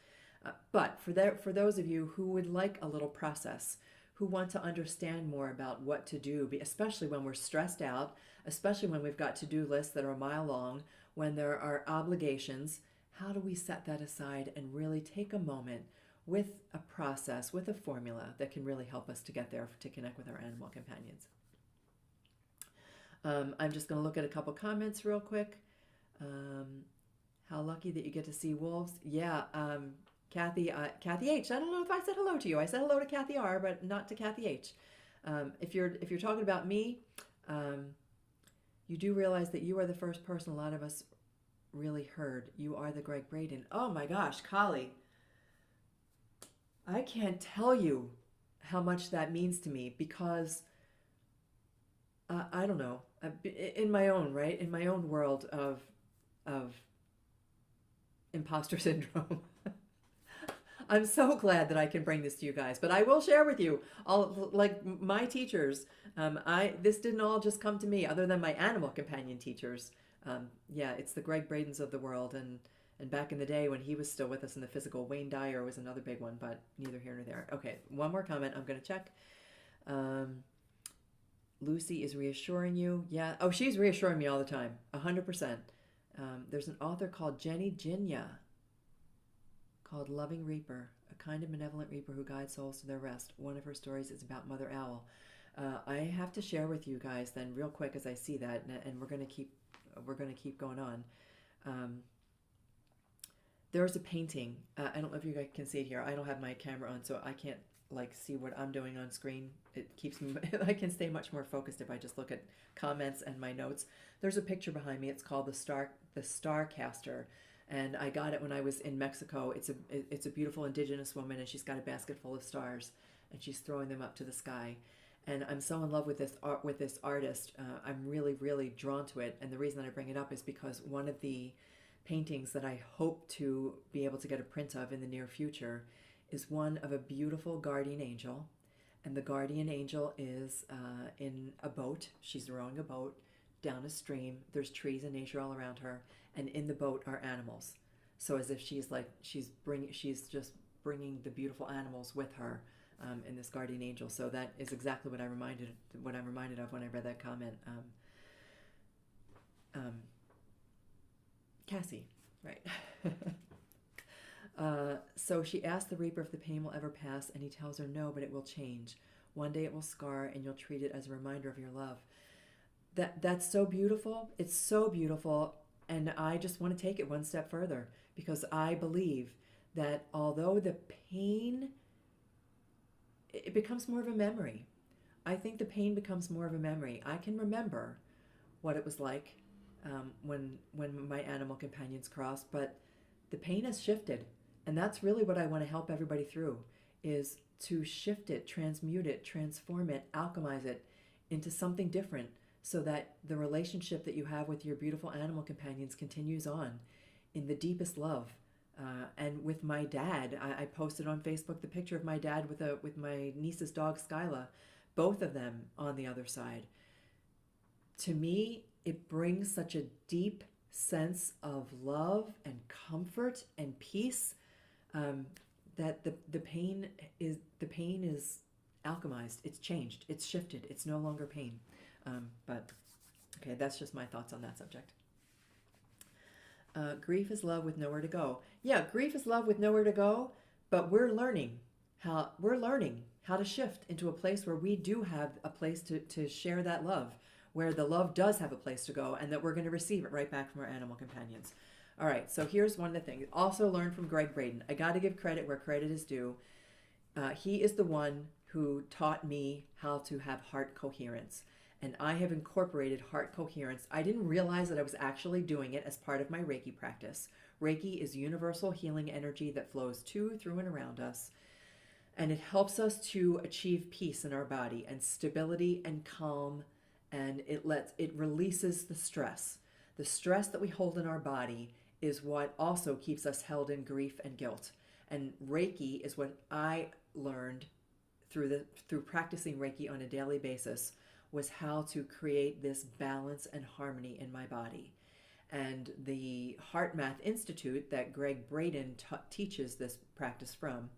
But for those of you who would like a little process, who want to understand more about what to do, especially when we're stressed out, especially when we've got to-do lists that are a mile long, when there are obligations, how do we set that aside and really take a moment with a process, with a formula that can really help us to get there, to connect with our animal companions? I'm just going to look at a couple comments real quick. How lucky that you get to see wolves. Yeah, Kathy H. I don't know if I said hello to you. I said hello to Kathy R, but not to Kathy H. If you're talking about me, um, you do realize that you are the first person a lot of us really heard. You are the Greg Braden. Oh my gosh, Kali, I can't tell you how much that means to me because I don't know, in my own right, in my own world of imposter syndrome. I'm so glad that I can bring this to you guys, but I will share with you all like my teachers. This didn't all just come to me, other than my animal companion teachers. Yeah, it's the Greg Bradens of the world, and back in the day when he was still with us in the physical, Wayne Dyer was another big one, but neither here nor there. Okay, one more comment. I'm going to check. Lucy is reassuring you. Yeah. Oh, she's reassuring me all the time. 100%. There's an author called Jenny Jinya called Loving Reaper, a kind and benevolent reaper who guides souls to their rest. One of her stories is about Mother Owl. I have to share with you guys then real quick as I see that, and we're going to keep going on. There's a painting. I don't know if you guys can see it here. I don't have my camera on, so I can't like see what I'm doing on screen. It keeps me. I can stay much more focused if I just look at comments and my notes. There's a picture behind me. It's called the Starcaster. And I got it when I was in Mexico. It's a beautiful indigenous woman, and she's got a basket full of stars, and she's throwing them up to the sky. And I'm so in love with this artist. I'm really, really drawn to it. And the reason that I bring it up is because one of the paintings that I hope to be able to get a print of in the near future is one of a beautiful guardian angel. And the guardian angel is in a boat. She's rowing a boat down a stream. There's trees and nature all around her, and in the boat are animals. So as if she's just bringing the beautiful animals with her in this guardian angel. So that is exactly what I'm reminded of when I read that comment. Cassie, right? So she asks the Reaper if the pain will ever pass, and he tells her no, but it will change. One day it will scar, and you'll treat it as a reminder of your love. That's so beautiful. It's so beautiful, and I just want to take it one step further because I believe that although the pain, it becomes more of a memory. I think the pain becomes more of a memory. I can remember what it was like when my animal companions crossed, but the pain has shifted, and that's really what I want to help everybody through, is to shift it, transmute it, transform it, alchemize it into something different, so that the relationship that you have with your beautiful animal companions continues on in the deepest love. And with my dad, I posted on Facebook the picture of my dad with my niece's dog Skyla, both of them on the other side. To me, it brings such a deep sense of love and comfort and peace that the pain is alchemized. It's changed. It's shifted. It's no longer pain. But okay, that's just my thoughts on that subject. Grief is love with nowhere to go. Yeah, grief is love with nowhere to go, but we're learning how to shift into a place where we do have a place to share that love, where the love does have a place to go, and that we're going to receive it right back from our animal companions. All right, so here's one of the things. Also learned from Greg Braden. I got to give credit where credit is due. He is the one who taught me how to have heart coherence. And I have incorporated heart coherence. I didn't realize that I was actually doing it as part of my Reiki practice. Reiki is universal healing energy that flows to, through, and around us. And it helps us to achieve peace in our body and stability and calm. And it releases the stress. The stress that we hold in our body is what also keeps us held in grief and guilt. And Reiki is what I learned through practicing Reiki on a daily basis, was how to create this balance and harmony in my body. And the Heart Math Institute that Greg Braden teaches this practice from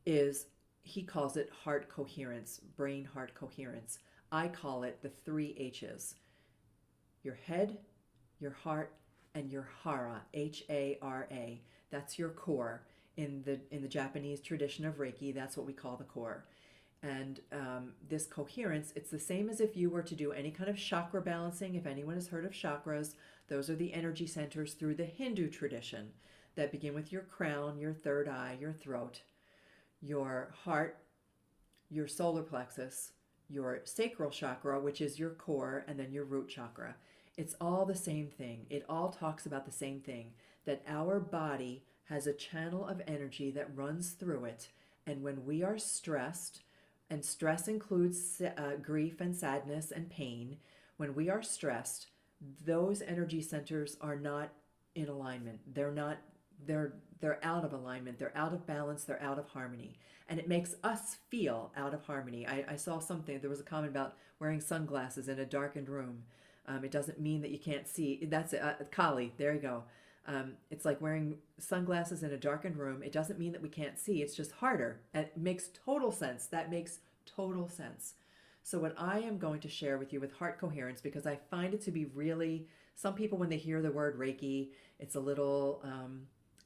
he calls it heart coherence, brain heart coherence. I call it the 3 H's. Your head, your heart, and your hara, H-A-R-A. That's your core. In the Japanese tradition of Reiki, that's what we call the core. And this coherence, it's the same as if you were to do any kind of chakra balancing. If anyone has heard of chakras, those are the energy centers through the Hindu tradition that begin with your crown, your third eye, your throat, your heart, your solar plexus, your sacral chakra, which is your core, and then your root chakra. It's all the same thing. It all talks about the same thing, that our body has a channel of energy that runs through it. And when we are stressed, and stress includes grief and sadness and pain, when we are stressed, those energy centers are not in alignment. They're out of alignment. They're out of balance. They're out of harmony. And it makes us feel out of harmony. I saw something, there was a comment about wearing sunglasses in a darkened room. It doesn't mean that you can't see. That's Kali. There you go. It's like wearing sunglasses in a darkened room. It doesn't mean that we can't see. It's just harder. And it makes total sense. That makes total sense. So what I am going to share with you with heart coherence, because I find it to be really, some people when they hear the word Reiki, it's a little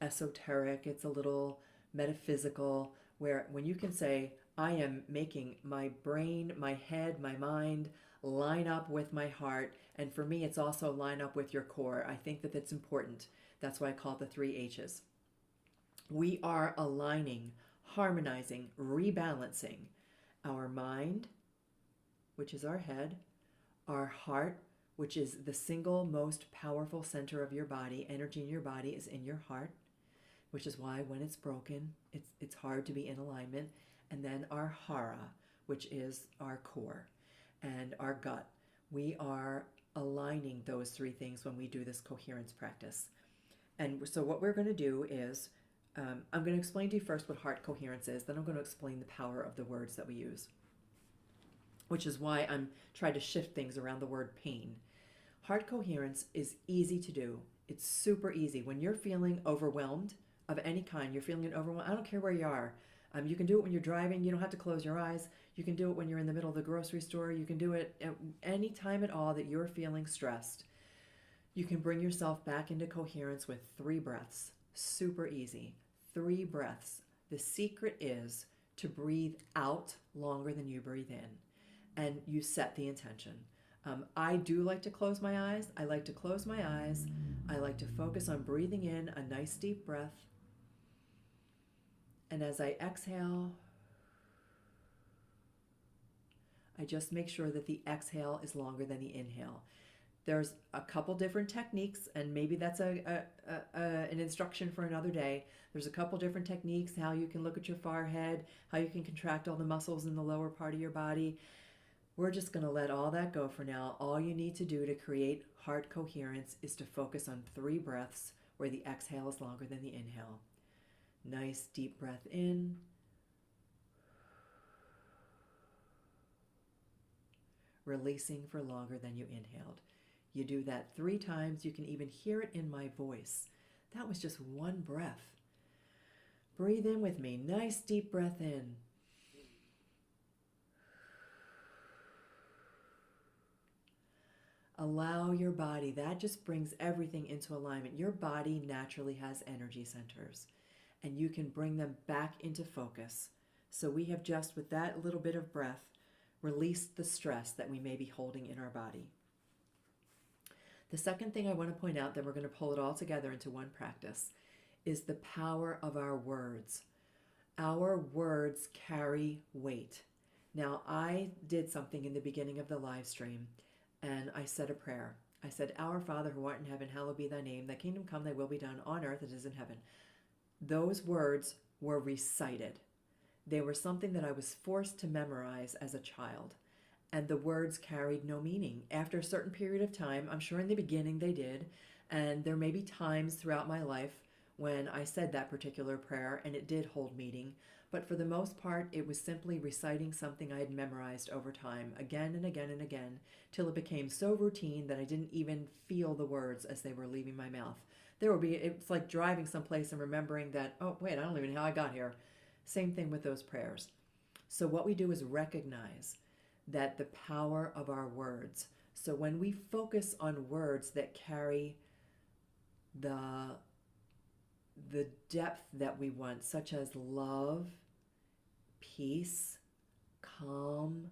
esoteric. It's a little metaphysical, where when you can say, I am making my brain, my head, my mind line up with my heart. And for me, it's also line up with your core. I think that that's important. That's why I call it the 3 H's. We are aligning, harmonizing, rebalancing our mind, which is our head, our heart, which is the single most powerful center of your body. Energy in your body is in your heart, which is why when it's broken, it's hard to be in alignment. And then our hara, which is our core, and our gut. We are aligning those 3 things when we do this coherence practice. And so what we're going to do is, I'm going to explain to you first what heart coherence is, then I'm going to explain the power of the words that we use, which is why I'm trying to shift things around the word pain. Heart coherence is easy to do. It's super easy. When you're feeling overwhelmed of any kind, you're feeling overwhelmed, I don't care where you are. You can do it when you're driving. You don't have to close your eyes. You can do it when you're in the middle of the grocery store. You can do it at any time at all that you're feeling stressed. You can bring yourself back into coherence with 3 breaths. Super easy. 3 breaths. The secret is to breathe out longer than you breathe in. And you set the intention. I do like to close my eyes. I like to close my eyes. I like to focus on breathing in a nice deep breath. And as I exhale, I just make sure that the exhale is longer than the inhale. There's a couple different techniques, and maybe that's an instruction for another day. There's a couple different techniques, how you can look at your forehead, how you can contract all the muscles in the lower part of your body. We're just going to let all that go for now. All you need to do to create heart coherence is to focus on 3 breaths where the exhale is longer than the inhale. Nice deep breath in. Releasing for longer than you inhaled. You do that 3 times. You can even hear it in my voice. That was just 1 breath. Breathe in with me. Nice deep breath in. Allow your body. That just brings everything into alignment. Your body naturally has energy centers, and you can bring them back into focus. So we have just, with that little bit of breath, released the stress that we may be holding in our body. The second thing I want to point out, that we're going to pull it all together into one practice, is the power of our words. Our words carry weight. Now, I did something in the beginning of the live stream, and I said a prayer. I said, Our Father who art in heaven, hallowed be thy name. Thy kingdom come, thy will be done on earth as it is in heaven. Those words were recited. They were something that I was forced to memorize as a child. And the words carried no meaning. After a certain period of time, I'm sure in the beginning they did, and there may be times throughout my life when I said that particular prayer and it did hold meaning, but for the most part, it was simply reciting something I had memorized over time, again and again and again, till it became so routine that I didn't even feel the words as they were leaving my mouth. It's like driving someplace and remembering that, oh, wait, I don't even know how I got here. Same thing with those prayers. So what we do is recognize that the power of our words. So when we focus on words that carry the depth that we want, such as love, peace, calm,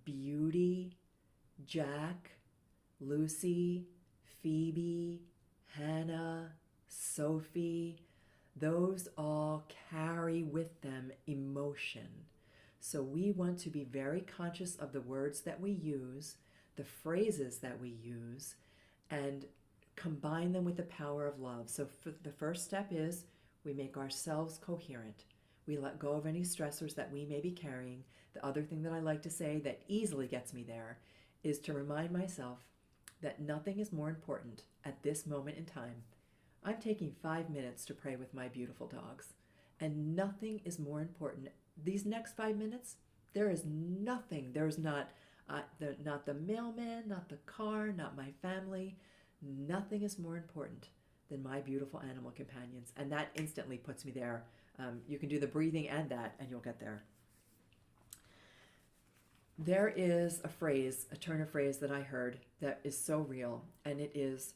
beauty, Jack, Lucy, Phoebe, Hannah, Sophie, those all carry with them emotion. So we want to be very conscious of the words that we use, the phrases that we use, and combine them with the power of love. So the first step is we make ourselves coherent. We let go of any stressors that we may be carrying. The other thing that I like to say that easily gets me there is to remind myself that nothing is more important at this moment in time. I'm taking 5 minutes to pray with my beautiful dogs, and nothing is more important. These next 5 minutes, there is nothing. There's not the mailman, not the car, not my family. Nothing is more important than my beautiful animal companions, and that instantly puts me there. You can do the breathing and that, and you'll get there. There is a turn of phrase that I heard that is so real, and it is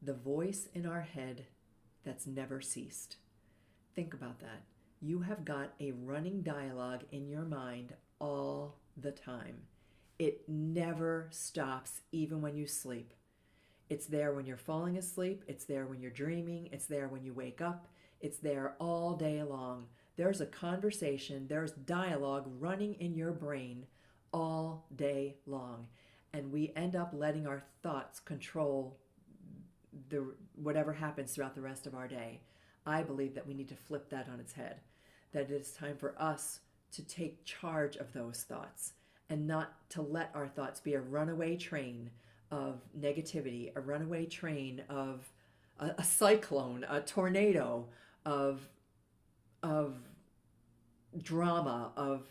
the voice in our head that's never ceased. Think about that. You have got a running dialogue in your mind all the time. It never stops, even when you sleep. It's there when you're falling asleep. It's there when you're dreaming. It's there when you wake up. It's there all day long. There's a conversation, there's dialogue running in your brain all day long. And we end up letting our thoughts control whatever happens throughout the rest of our day. I believe that we need to flip that on its head, that it is time for us to take charge of those thoughts and not to let our thoughts be a runaway train of negativity, a runaway train of a cyclone, a tornado, of drama, of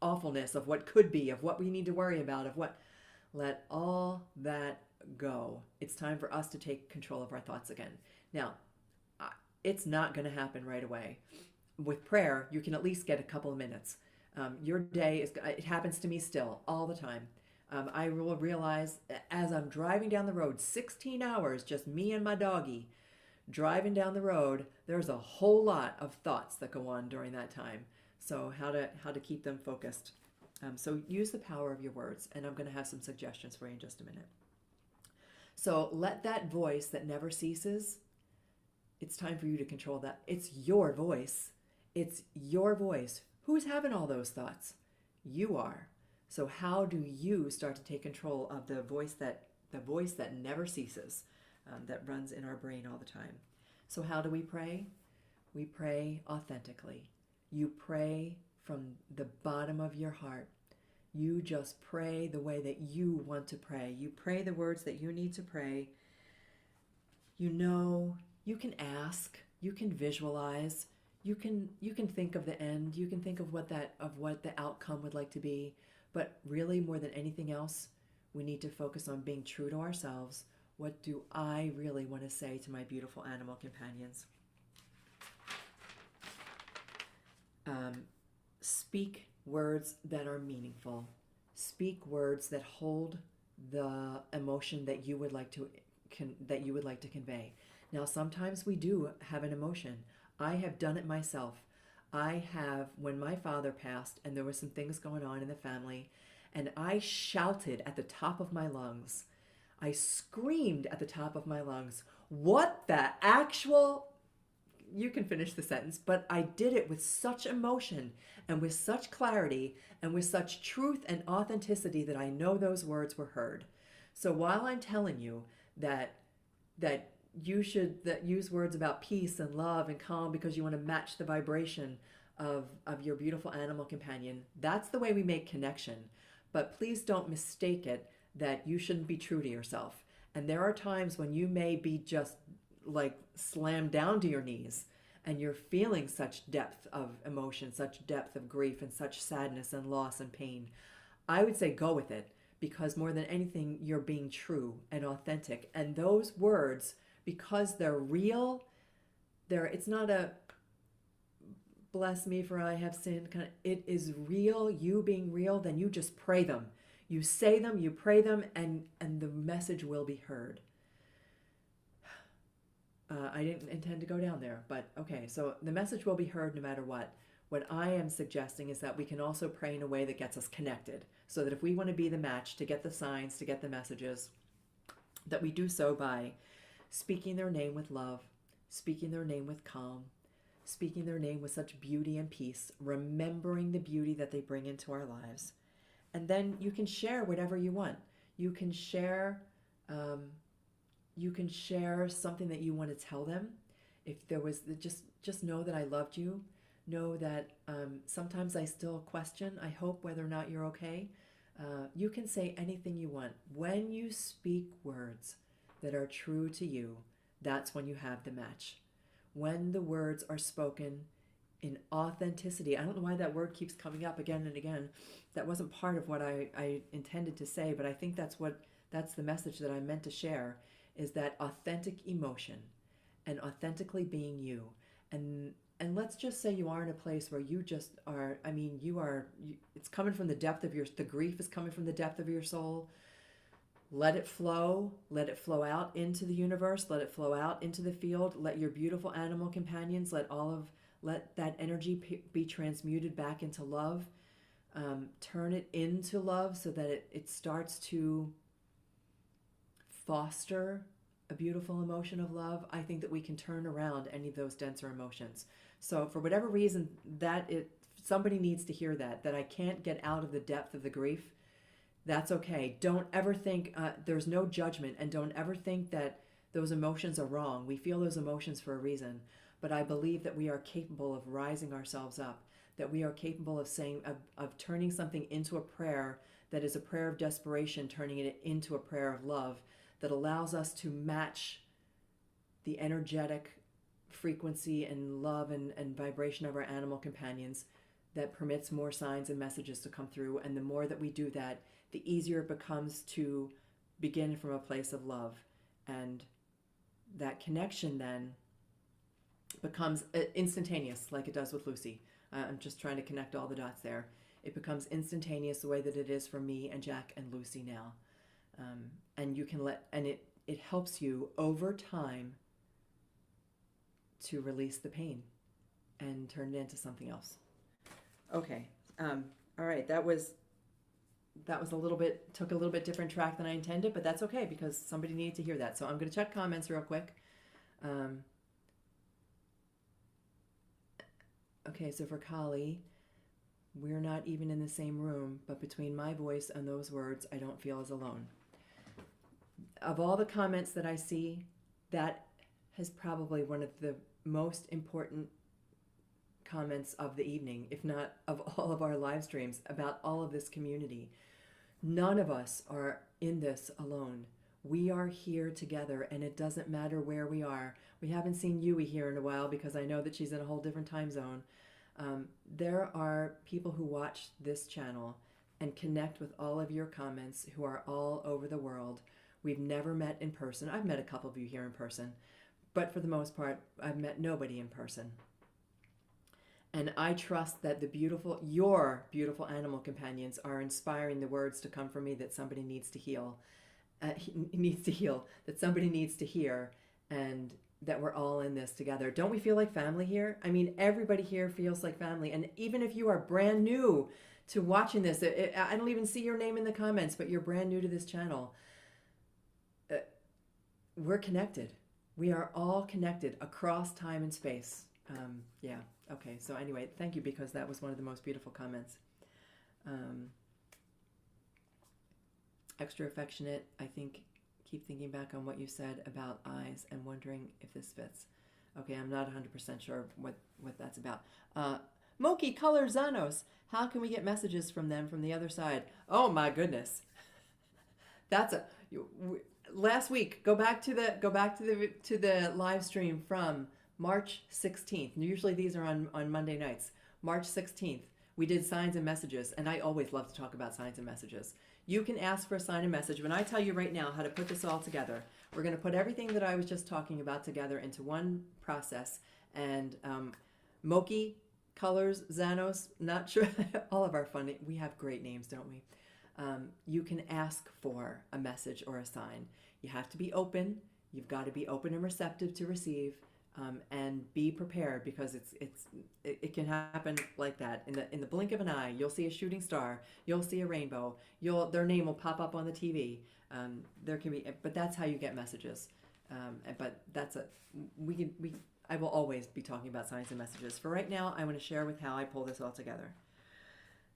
awfulness, of what could be, of what we need to worry about, of what. Let all that go. It's time for us to take control of our thoughts again. Now, it's not going to happen right away. With prayer, you can at least get a couple of minutes. Your day it happens to me still all the time. I will realize as I'm driving down the road, 16 hours, just me and my doggy, driving down the road, there's a whole lot of thoughts that go on during that time. So how to keep them focused. So use the power of your words, and I'm going to have some suggestions for you in just a minute. So let that voice that never ceases, it's time for you to control that. It's your voice. It's your voice. Who's having all those thoughts? You are. So how do you start to take control of the voice that never ceases, that runs in our brain all the time? So how do we pray? We pray authentically. You pray from the bottom of your heart. You just pray the way that you want to pray. You pray the words that you need to pray. You know, you can ask, you can visualize, you can think of the end, you can think of what the outcome would like to be. But really, more than anything else, we need to focus on being true to ourselves. What do I really want to say to my beautiful animal companions? Speak words that are meaningful. Speak words that hold the emotion that you would like to convey. Now, sometimes we do have an emotion. I have done it myself. I have, when my father passed and there were some things going on in the family, and I shouted at the top of my lungs. I screamed at the top of my lungs, what the actual... You can finish the sentence, but I did it with such emotion and with such clarity and with such truth and authenticity that I know those words were heard. So while I'm telling you that you should use words about peace and love and calm because you want to match the vibration of your beautiful animal companion, that's the way we make connection. But please don't mistake it that you shouldn't be true to yourself. And there are times when you may be just like slammed down to your knees and you're feeling such depth of emotion, such depth of grief and such sadness and loss and pain. I would say go with it, because more than anything, you're being true and authentic. And those words, because they're real, it's not a bless me for I have sinned kind of, it is real, you being real, then you just pray them. You say them, you pray them, and the message will be heard. I didn't intend to go down there, but okay. So the message will be heard no matter what. What I am suggesting is that we can also pray in a way that gets us connected, so that if we want to be the match, to get the signs, to get the messages, that we do so by speaking their name with love, speaking their name with calm, speaking their name with such beauty and peace, remembering the beauty that they bring into our lives. And then you can share whatever you want. You can share something that you want to tell them. If there was, just know that I loved you. Know that sometimes I still question, I hope, whether or not you're okay. You can say anything you want. When you speak words that are true to you, that's when you have the match. When the words are spoken in authenticity. I don't know why that word keeps coming up again and again. That wasn't part of what I intended to say, but I think that's the message that I meant to share, is that authentic emotion and authentically being you. And let's just say you are in a place where you just are, it's coming from the depth of the grief is coming from the depth of your soul. Let it flow out into the universe, let it flow out into the field, let your beautiful animal companions, let that energy be transmuted back into love. Turn it into love so that it starts to foster a beautiful emotion of love. I think that we can turn around any of those denser emotions. So for whatever reason, somebody needs to hear that I can't get out of the depth of the grief. That's okay. Don't ever think, there's no judgment, and don't ever think that those emotions are wrong. We feel those emotions for a reason. But I believe that we are capable of rising ourselves up, that we are capable of of turning something into a prayer that is a prayer of desperation, turning it into a prayer of love that allows us to match the energetic frequency and love and vibration of our animal companions, that permits more signs and messages to come through. And the more that we do that, the easier it becomes to begin from a place of love. And that connection then becomes instantaneous, like it does with Lucy. I'm just trying to connect all the dots there. It becomes instantaneous the way that it is for me and Jack and Lucy now. And you can it helps you over time to release the pain and turn it into something else. Okay. All right. That was took a little bit different track than I intended, but that's okay because somebody needed to hear that. So I'm going to check comments real quick. Okay. So for Kali, we're not even in the same room, but between my voice and those words, I don't feel as alone. Of all the comments that I see, that is probably one of the most important comments of the evening, if not of all of our live streams, about all of this community. None of us are in this alone. We are here together, and it doesn't matter where we are. We haven't seen Yui here in a while because I know that she's in a whole different time zone. There are people who watch this channel and connect with all of your comments who are all over the world. We've never met in person. I've met a couple of you here in person, but for the most part, I've met nobody in person. And I trust that your beautiful animal companions are inspiring the words to come from me that somebody needs to heal, that somebody needs to hear, and that we're all in this together. Don't we feel like family here? I mean, everybody here feels like family. And even if you are brand new to watching this, I don't even see your name in the comments, but you're brand new to this channel. We're connected. We are all connected across time and space. Yeah. Okay. So anyway, thank you, because that was one of the most beautiful comments. Extra affectionate. I think, keep thinking back on what you said about eyes and wondering if this fits. Okay. I'm not 100% sure what that's about. Moki Color Zanos. How can we get messages from them from the other side? Oh my goodness. Last week, go back to the live stream from March 16th. Usually these are on Monday nights. March 16th, we did signs and messages, and I always love to talk about signs and messages. You can ask for a sign and message. When I tell you right now how to put this all together, we're going to put everything that I was just talking about together into one process. And Moki, Colors, Zanos, not sure, all of our fun, we have great names, don't we? You can ask for a message or a sign. You have to be open. You've got to be open and receptive to receive. And be prepared, because it can happen like that in the blink of an eye. You'll see a shooting star, you'll see a rainbow, their name will pop up on the TV. There can be, but that's how you get messages. But that's I will always be talking about signs and messages. For right now, I want to share with how I pull this all together.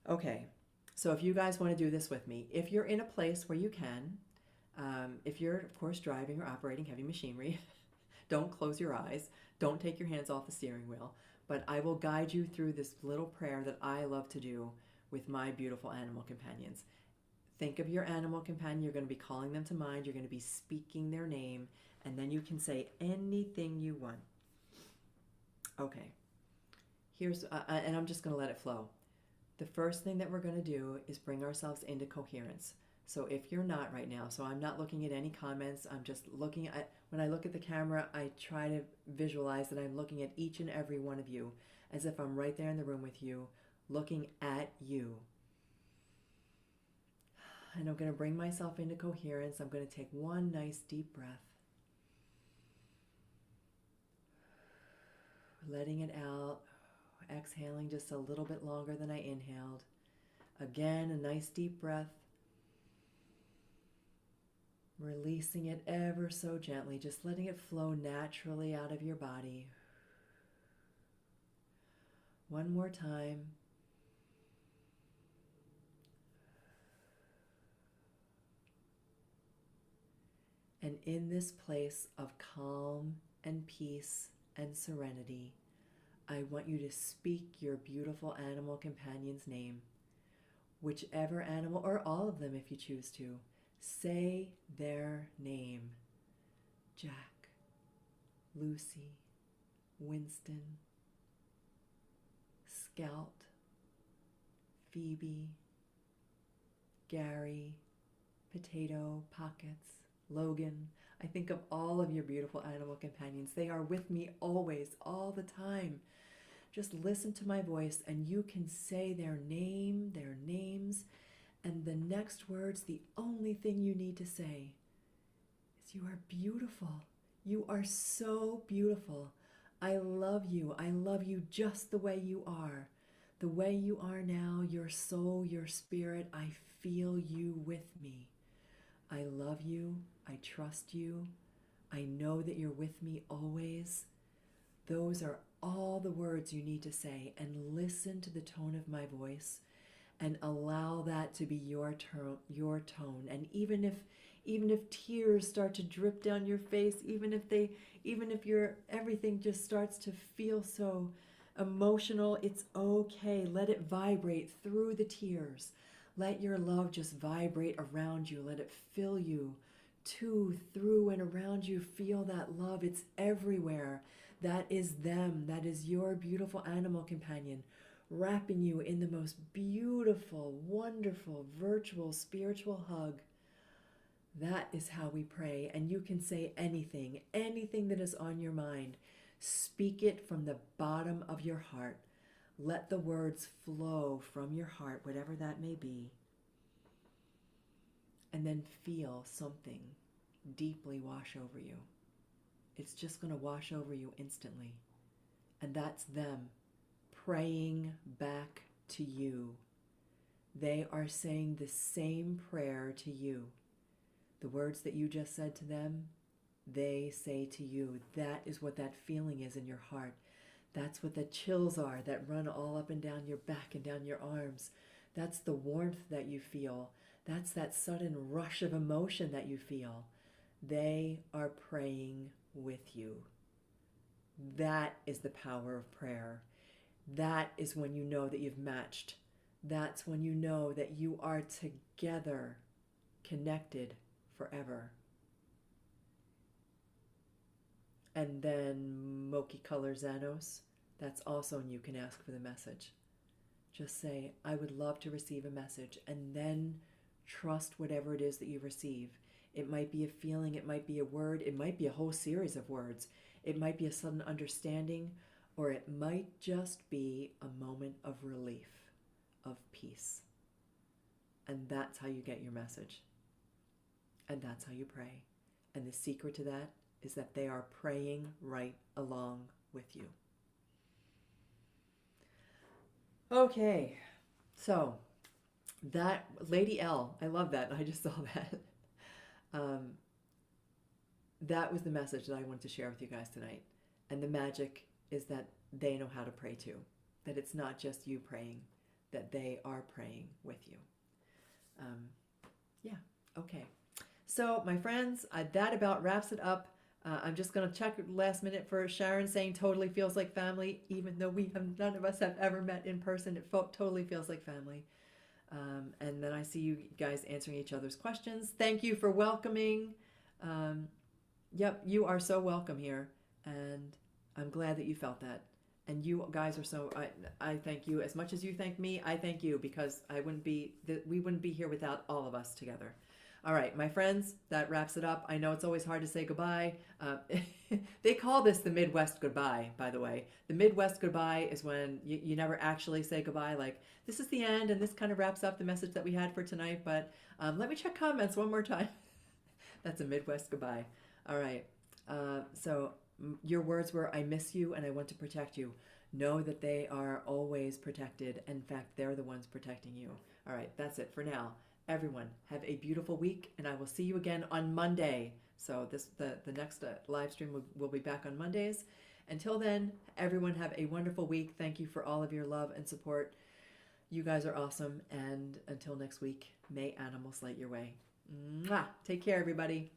Okay, so if you guys want to do this with me, if you're in a place where you can, if you're of course driving or operating heavy machinery, don't close your eyes. Don't take your hands off the steering wheel. But I will guide you through this little prayer that I love to do with my beautiful animal companions. Think of your animal companion. You're going to be calling them to mind. You're going to be speaking their name. And then you can say anything you want. Okay. And I'm just going to let it flow. The first thing that we're going to do is bring ourselves into coherence. So if you're not right now, so I'm not looking at any comments, I'm just looking at, when I look at the camera, I try to visualize that I'm looking at each and every one of you as if I'm right there in the room with you, looking at you. And I'm going to bring myself into coherence. I'm going to take one nice deep breath, letting it out, exhaling just a little bit longer than I inhaled. Again, a nice deep breath. Releasing it ever so gently, just letting it flow naturally out of your body. One more time. And in this place of calm and peace and serenity, I want you to speak your beautiful animal companion's name, whichever animal, or all of them if you choose to. Say their name. Jack, Lucy, Winston, Scout, Phoebe, Gary, Potato, Pockets, Logan. I think of all of your beautiful animal companions. They are with me always, all the time. Just listen to my voice and you can say their name, their names, and the next words, the only thing you need to say is, you are beautiful. You are so beautiful. I love you. I love you just the way you are. The way you are now, your soul, your spirit, I feel you with me. I love you. I trust you. I know that you're with me always. Those are all the words you need to say, and listen to the tone of my voice. And allow that to be your tone. And even if tears start to drip down your face, even if everything just starts to feel so emotional, it's okay. Let it vibrate through the tears. Let your love just vibrate around you. Let it fill you to, through, and around you. Feel that love. It's everywhere. That is them. That is your beautiful animal companion, wrapping you in the most beautiful, wonderful, virtual, spiritual hug. That is how we pray. And you can say anything that is on your mind. Speak it from the bottom of your heart. Let the words flow from your heart, whatever that may be. And then feel something deeply wash over you. It's just going to wash over you instantly. And that's them praying back to you. They are saying the same prayer to you. The words that you just said to them, they say to you. That is what that feeling is in your heart. That's what the chills are that run all up and down your back and down your arms. That's the warmth that you feel. That's that sudden rush of emotion that you feel. They are praying with you. That is the power of prayer. That is when you know that you've matched. That's when you know that you are together, connected forever. And then Moki Color Xanos, that's also when you can ask for the message. Just say, I would love to receive a message, and then trust whatever it is that you receive. It might be a feeling, it might be a word, it might be a whole series of words. It might be a sudden understanding, or it might just be a moment of relief, of peace. And that's how you get your message. And that's how you pray. And the secret to that is that they are praying right along with you. Okay, so that Lady L, I love that. I just saw that. That was the message that I wanted to share with you guys tonight. And the magic is that they know how to pray too. That it's not just you praying, that they are praying with you. Yeah, okay. So my friends, that about wraps it up. I'm just going to check last minute for Sharon saying totally feels like family, even though none of us have ever met in person. It totally feels like family. And then I see you guys answering each other's questions. Thank you for welcoming. Yep, you are so welcome here. And I'm glad that you felt that. And you guys are so, I thank you as much as you thank me. I thank you because we wouldn't be here without all of us together. All right, my friends, that wraps it up. I know it's always hard to say goodbye. They call this the Midwest goodbye, by the way. The Midwest goodbye is when you never actually say goodbye. Like, this is the end, and this kind of wraps up the message that we had for tonight. But let me check comments one more time. That's a Midwest goodbye. All right. So your words were, I miss you and I want to protect you. Know that they are always protected. In fact, they're the ones protecting you. All right, that's it for now. Everyone, have a beautiful week, and I will see you again on Monday. So the next live stream will be back on Mondays. Until then, everyone have a wonderful week. Thank you for all of your love and support. You guys are awesome. And until next week, may animals light your way. Mwah! Take care, everybody.